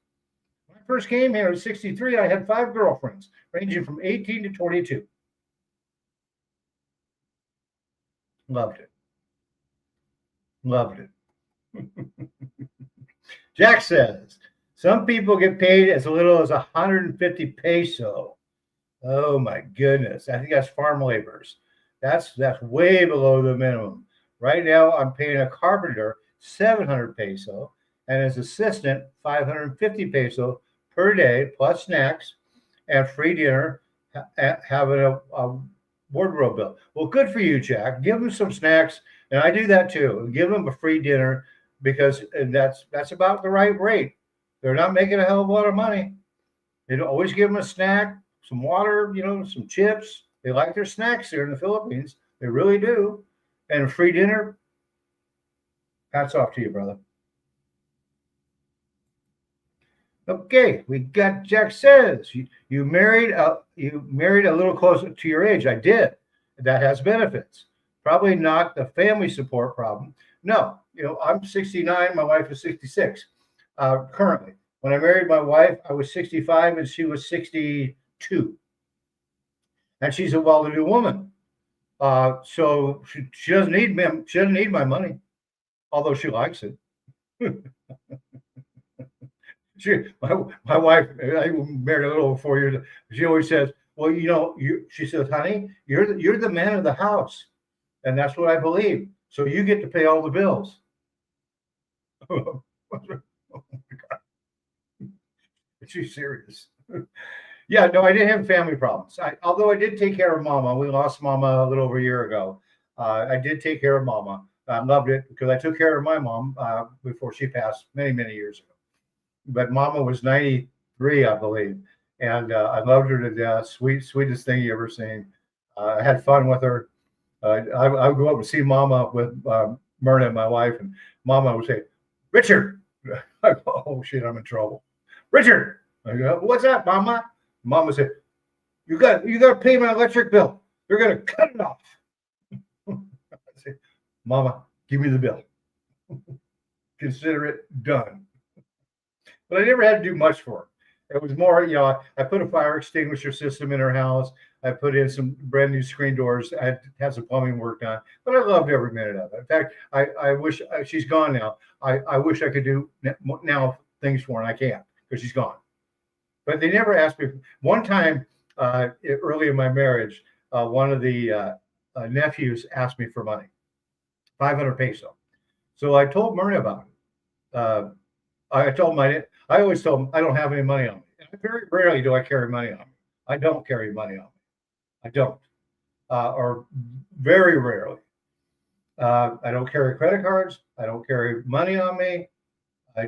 When I first came here at 63, I had 5 girlfriends, ranging from 18 to 22. Loved it. Jack says, some people get paid as little as 150 peso. Oh my goodness. I think that's farm laborers. That's way below the minimum. Right now, I'm paying a carpenter 700 peso and his assistant 550 peso per day, plus snacks and free dinner, having a wardrobe bill. Well, good for you, Jack. Give them some snacks, and I do that too. Give them a free dinner because that's about the right rate. They're not making a hell of a lot of money. They always give them a snack, some water, some chips. They like their snacks here in the Philippines. They really do. And a free dinner, hats off to you, brother. Okay, we got Jack says you married a little closer to your age. I did. That has benefits. Probably not the family support problem. No, I'm 69. My wife is 66 currently. When I married my wife, I was 65 and she was 62. And she's a well-to-do woman. So she doesn't need me. She doesn't need my money, although she likes it. My wife, I married a little over 4 years. She always says, "Well, she says, honey, you're the man of the house, and that's what I believe. So you get to pay all the bills." Oh my God. Is she serious? Yeah, no, I didn't have family problems. Although I did take care of Mama. We lost Mama a little over a year ago. I did take care of Mama. I loved it because I took care of my mom before she passed many, many years ago. But Mama was 93, I believe, and I loved her to death. Sweetest thing you ever seen. I had fun with her. I would go up and see Mama with Myrna, my wife, and Mama would say, "Richard." I go, "Oh shit, I'm in trouble." "Richard." I go, "What's up, Mama?" Mama said, "You got to pay my electric bill. They're gonna cut it off." I said, "Mama, give me the bill." consider it done. But I never had to do much for her. It was more, I put a fire extinguisher system in her house. I put in some brand new screen doors. I had some plumbing work done, but I loved every minute of it. In fact, I wish she's gone now. I wish I could do now things for her, and I can't because she's gone. But they never asked me. One time, early in my marriage, one of the nephews asked me for money, 500 peso. So I told Myrna about it. I told him I always told him I don't have any money on me. And very rarely do I carry money on me. I don't carry money on me. I don't, or very rarely. I don't carry credit cards. I don't carry money on me.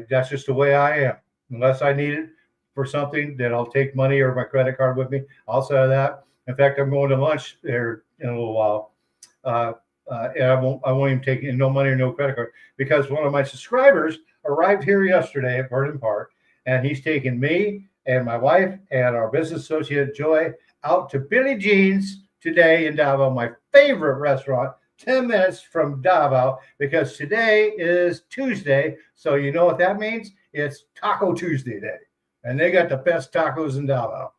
That's just the way I am. Unless I need it for something, then I'll take money or my credit card with me. Outside of that, in fact, I'm going to lunch there in a little while, and I won't even take no money or no credit card because one of my subscribers arrived here yesterday at Verdon Parc, and he's taken me and my wife and our business associate Joy out to Billie Jean's today in Davao, my favorite restaurant, 10 minutes from Davao, because today is Tuesday. So you know what that means? It's Taco Tuesday day. And they got the best tacos in Davao.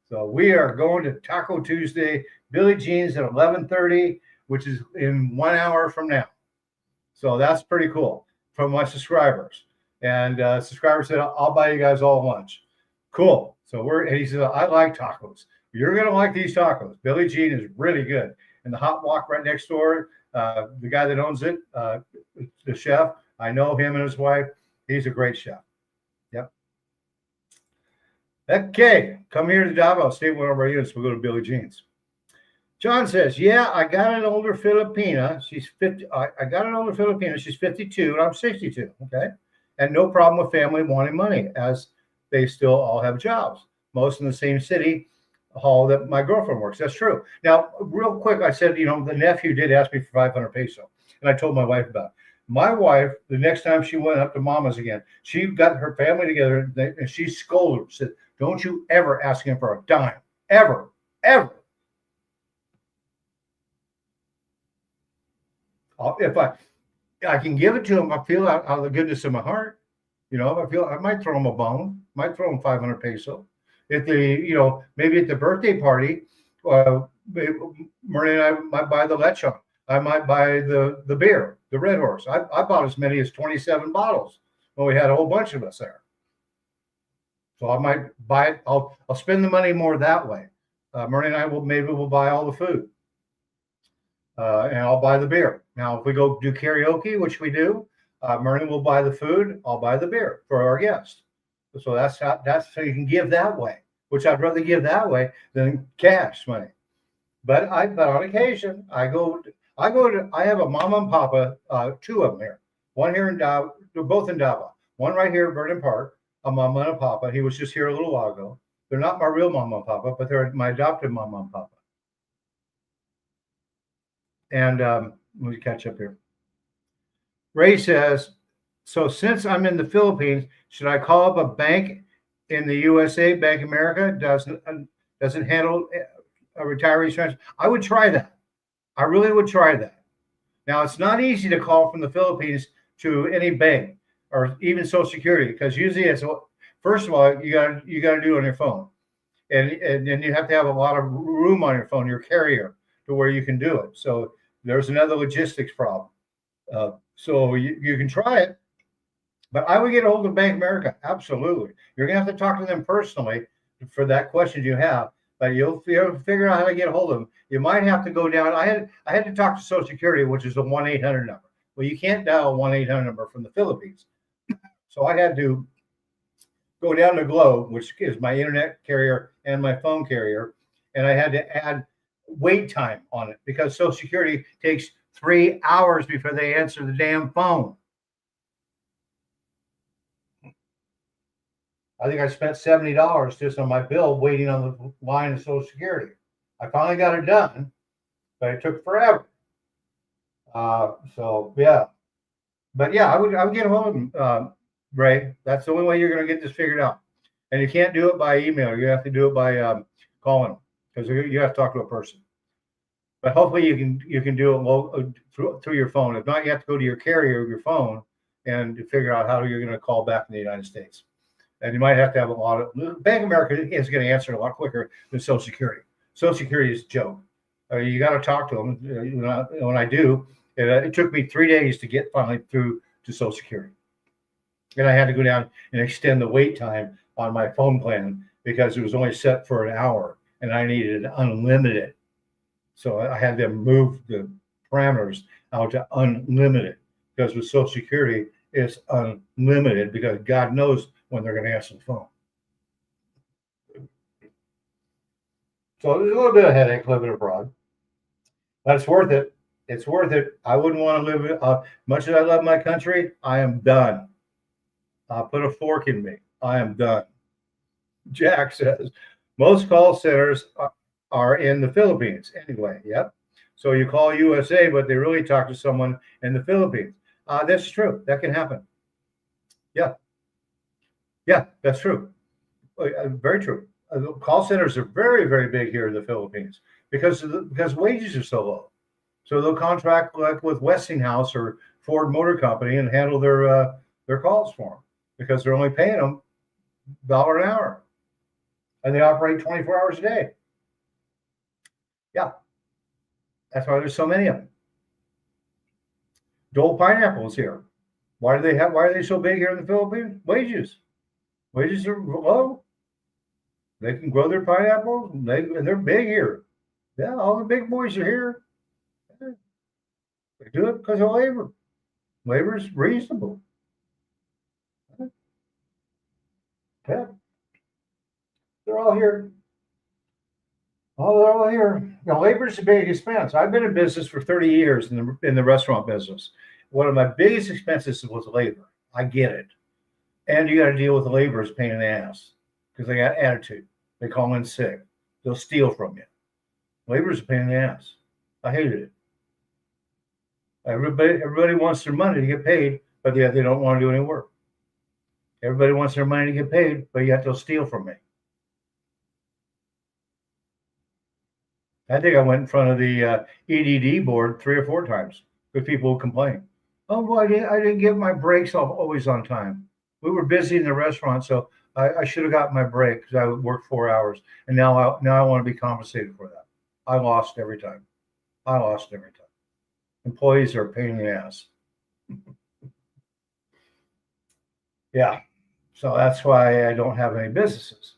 So we are going to Taco Tuesday, Billie Jean's at 11:30, which is in 1 hour from now. So that's pretty cool from my subscribers. And subscribers said, I'll buy you guys all lunch. Cool. So and he said, I like tacos. You're going to like these tacos. Billie Jean is really good. And the Hot Walk right next door, the guy that owns it, the chef, I know him and his wife. He's a great chef. Yep. Okay. Come here to Davao. Stay with one of our units. We'll go to Billie Jean's. John says, yeah, I got an older Filipina. She's 50. I got an older Filipina. She's 52 and I'm 62. Okay. And no problem with family wanting money as they still all have jobs. Most in the same city hall that my girlfriend works. That's true. Now, real quick, I said, the nephew did ask me for 500 peso. And I told my wife about it. My wife, the next time she went up to Mama's again, she got her family together and she scolded her, said, don't you ever ask him for a dime. Ever. Ever. If I can give it to him, I feel out of the goodness of my heart. I might throw him a bone, might throw him 500 peso. At the, maybe at the birthday party, Myrna and I might buy the lechon. I might buy the beer, the Red Horse. I bought as many as 27 bottles when we had a whole bunch of us there. So I might buy it. I'll spend the money more that way. Myrna and I we'll buy all the food. And I'll buy the beer. Now, if we go do karaoke, which we do, Myrna will buy the food. I'll buy the beer for our guests. So that's so you can give that way, which I'd rather give that way than cash money. But on occasion, I have a mama and papa, two of them here. One here in Davao, they're both in Davao. One right here at Verdon Parc, a mama and a papa. He was just here a little while ago. They're not my real mama and papa, but they're my adopted mama and papa. And let me catch up here. Ray says, so since I'm in the Philippines, should I call up a bank in the USA, Bank of America? Doesn't handle a retiree's transfer? I would try that. I really would try that. Now, it's not easy to call from the Philippines to any bank or even Social Security because usually it's, first of all, you got to do it on your phone. And then you have to have a lot of room on your phone, your carrier, to where you can do it. So there's another logistics problem. So you can try it, but I would get a hold of Bank of America. Absolutely. You're going to have to talk to them personally for that question you have, but you'll figure out how to get a hold of them. You might have to go down. I had to talk to Social Security, which is a 1-800 number. Well, you can't dial a 1-800 number from the Philippines. So I had to go down to Globe, which is my internet carrier and my phone carrier, and I had to add wait time on it because Social Security takes 3 hours before they answer the damn phone. I think I spent $70 just on my bill waiting on the line of Social Security. I finally got it done, but it took forever. So yeah, but yeah, I would get a hold of them, Ray. That's the only way you're going to get this figured out. And you can't do it by email. You have to do it by calling them because you have to talk to a person. But hopefully you can do it through your phone. If not, you have to go to your carrier of your phone and to figure out how you're going to call back in the United States. And you might have to have a lot of Bank of America is going to answer a lot quicker than Social Security. Social Security is a joke. You got to talk to them. When I do, it took me 3 days to get finally through to Social Security. And I had to go down and extend the wait time on my phone plan because it was only set for an hour and I needed unlimited. So I had them move the parameters out to unlimited because with Social Security, it's unlimited because God knows when they're going to answer the phone. So there's a little bit of headache living abroad, but it's worth it. It's worth it. I wouldn't want to live, much as I love my country, I am done. Put a fork in me. I am done. Jack says, most call centers are in the Philippines anyway. Yep. So you call USA, but they really talk to someone in the Philippines. That's true. That can happen. Yeah. Yeah, that's true. Very true. Call centers are very, very big here in the Philippines because wages are so low. So they'll contract like with Westinghouse or Ford Motor Company and handle their calls for them because they're only paying them $1 an hour, and they operate 24 hours a day. Yeah, that's why there's so many of them. Dole pineapples here. Why are they so big here in the Philippines? Wages are low. They can grow their pineapples, and they're big here. Yeah, all the big boys are here. They do it because of labor. Labor is reasonable. Yeah. They're all here. Oh, they're all here. Now, labor is a big expense. I've been in business for 30 years in the restaurant business. One of my biggest expenses was labor. I get it. And you got to deal with the labor as a pain in the ass because they got attitude. They call in sick. They'll steal from you. Labor is a pain in the ass. I hated it. Everybody wants their money to get paid, but yet they don't want to do any work. Everybody wants their money to get paid, but yet they'll steal from me. I think I went in front of the EDD board 3 or 4 times with people who complain. Oh, well, I didn't get my breaks off always on time. We were busy in the restaurant, so I should have got my break because I worked 4 hours, and now I want to be compensated for that. I lost every time. Employees are a pain in the ass. Yeah, so that's why I don't have any businesses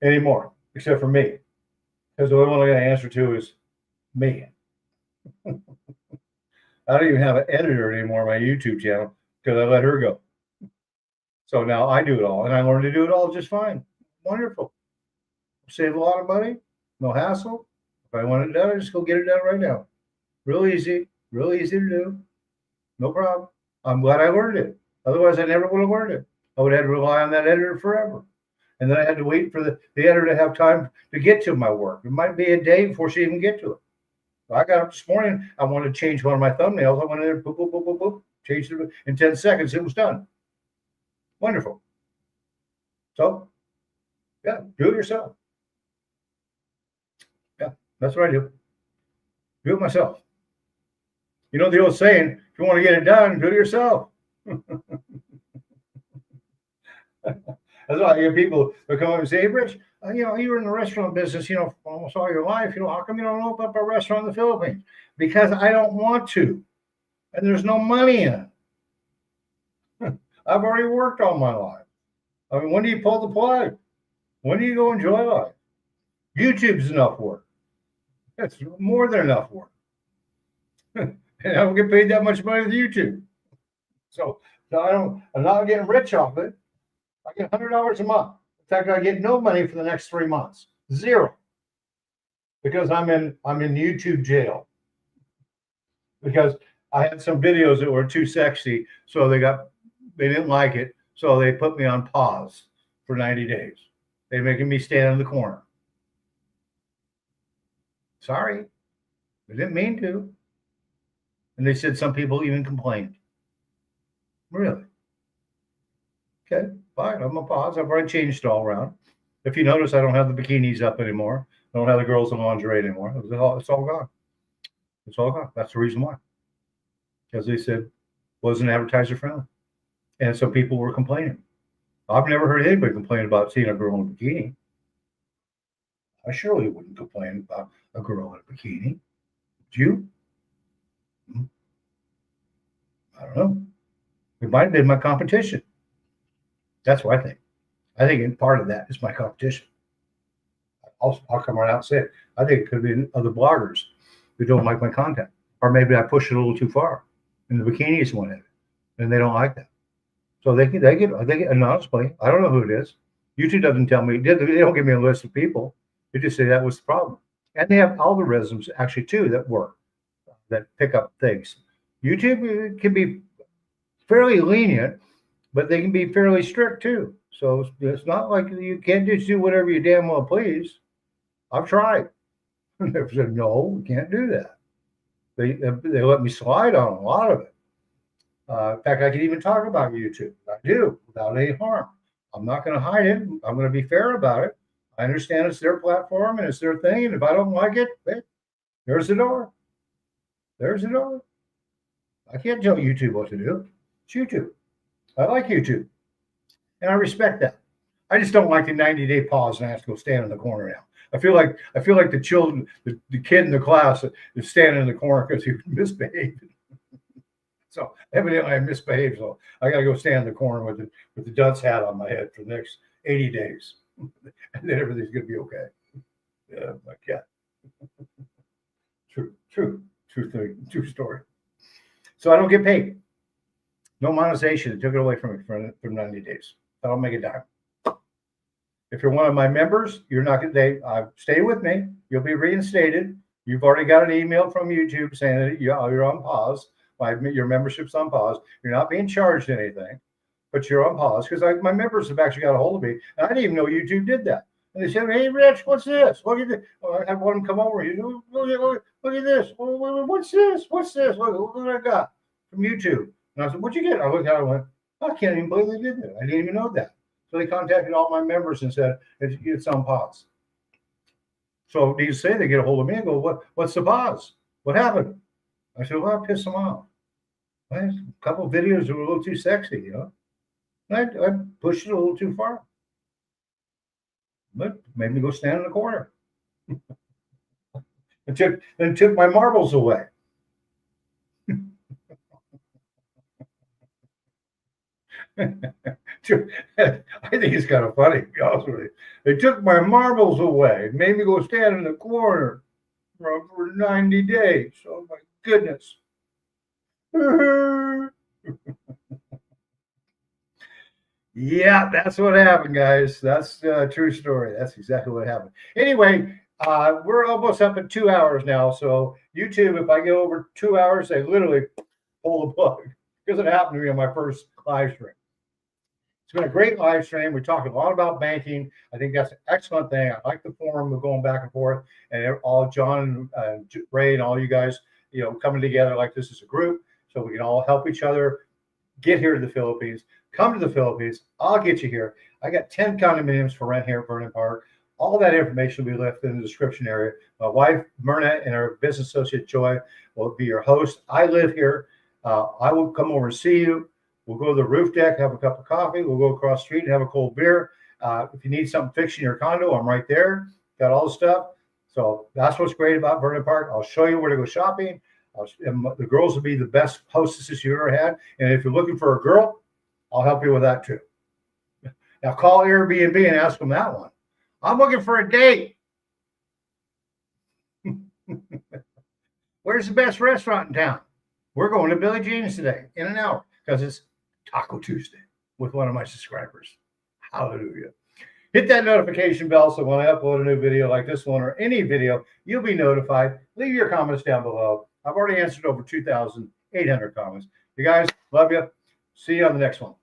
anymore, except for me, because the only one I got to answer to is me. I don't even have an editor anymore on my YouTube channel because I let her go. So now I do it all, and I learned to do it all just fine. Wonderful. Save a lot of money, no hassle. If I want it done, I just go get it done right now. Real easy to do. No problem. I'm glad I learned it. Otherwise, I never would have learned it. I would have had to rely on that editor forever. And then I had to wait for the editor to have time to get to my work. It might be a day before she even get to it. So I got up this morning. I wanted to change one of my thumbnails. I went in there, boop, boop, boop, boop, boop, changed it in 10 seconds. It was done. Wonderful. So, yeah, do it yourself. Yeah, that's what I do. Do it myself. You know the old saying, if you want to get it done, do it yourself. That's why I hear people that come up and say, hey, Rich, you were in the restaurant business, almost all your life. How come you don't open up a restaurant in the Philippines? Because I don't want to. And there's no money in it. I've already worked all my life. I mean, when do you pull the plug? When do you go enjoy life? YouTube's enough work. That's more than enough work. And I don't get paid that much money with YouTube. So I'm not getting rich off it. I get $100 a month. In fact, I get no money for the next 3 months. 0. Because I'm in YouTube jail. Because I had some videos that were too sexy, so they didn't like it, so they put me on pause for 90 days. They're making me stand in the corner. Sorry. I didn't mean to. And they said some people even complained. Really? Okay, fine. I'm a pause. I've already changed it all around. If you notice, I don't have the bikinis up anymore. I don't have the girls in lingerie anymore. It's all gone. It's all gone. That's the reason why. Because they said wasn't advertiser friendly. And so people were complaining. I've never heard anybody complain about seeing a girl in a bikini. I surely wouldn't complain about a girl in a bikini. Would you? I don't know. It might have been my competition. That's what I think. I think part of that is my competition. I'll come right out and say it. I think it could be other bloggers who don't like my content. Or maybe I push it a little too far. And the bikinis want it. And they don't like that. So they get, and honestly, I don't know who it is. YouTube doesn't tell me, they don't give me a list of people. They just say that was the problem. And they have algorithms actually too that work, that pick up things. YouTube can be fairly lenient, but they can be fairly strict too. So it's not like you can't just do whatever you damn well please. I've tried. They've said, no, we can't do that. They let me slide on a lot of it. In fact, I can even talk about YouTube. I do without any harm. I'm not going to hide it. I'm going to be fair about it. I understand it's their platform and it's their thing. And if I don't like it, there's the door. There's the door. I can't tell YouTube what to do. It's YouTube. I like YouTube. And I respect that. I just don't like the 90-day pause and I have to go stand in the corner now. I feel like the children, the kid in the class is standing in the corner because he misbehaved. So evidently I misbehaved. So I got to go stand in the corner with the dunce hat on my head for the next 80 days. And then everything's going to be okay. Yeah, my cat. True story. So I don't get paid. No monetization. It took it away from me for 90 days. I don't make a dime. If you're one of my members, you're not going to stay with me. You'll be reinstated. You've already got an email from YouTube saying that you're on pause. Your membership's on pause. You're not being charged anything, but you're on pause because my members have actually got a hold of me, and I didn't even know YouTube did that. And they said, "Hey, Rich, what's this? Look at this." Well, I had one come over. Look at this. What's this? What's this? Look what I got from YouTube. And I said, "What'd you get?" I looked at it and went, "I can't even believe they did that. I didn't even know that." So they contacted all my members and said, "It's on pause." So these say they get a hold of me and go, "What's the pause? What happened?" I said, "Well, I pissed them off. A couple of videos were a little too sexy, you know. I pushed it a little too far. But made me go stand in the corner. and took my marbles away." I think it's kind of funny, to be honest with you. They took my marbles away, made me go stand in the corner for 90 days. Oh my goodness. Yeah, that's what happened, guys. That's a true story. That's exactly what happened. Anyway, we're almost up at 2 hours now. So YouTube, if I get over 2 hours, they literally pull the plug because it happened to me on my first live stream. It's been a great live stream. We talked a lot about banking. I think that's an excellent thing. I like the forum of going back and forth, and all John and Ray and all you guys, coming together like this as a group, so we can all help each other get here to the Philippines. Come to the Philippines. I'll get you here. I got 10 condominiums for rent here at Verdon Parc. All that information will be left in the description area. My wife, Myrna, and her business associate, Joy, will be your host. I live here. I will come over and see you. We'll go to the roof deck, have a cup of coffee. We'll go across the street and have a cold beer. If you need something fixed in your condo, I'm right there. Got all the stuff. So that's what's great about Verdon Parc. I'll show you where to go shopping. The girls will be the best hostesses you ever had. And if you're looking for a girl, I'll help you with that too. Now call Airbnb and ask them that one. I'm looking for a date. Where's the best restaurant in town? We're going to Billy Jean's today in an hour because it's Taco Tuesday with one of my subscribers. Hallelujah. Hit that notification bell so when I upload a new video like this one or any video, you'll be notified. Leave your comments down below. I've already answered over 2,800 comments. You guys, love you. See you on the next one.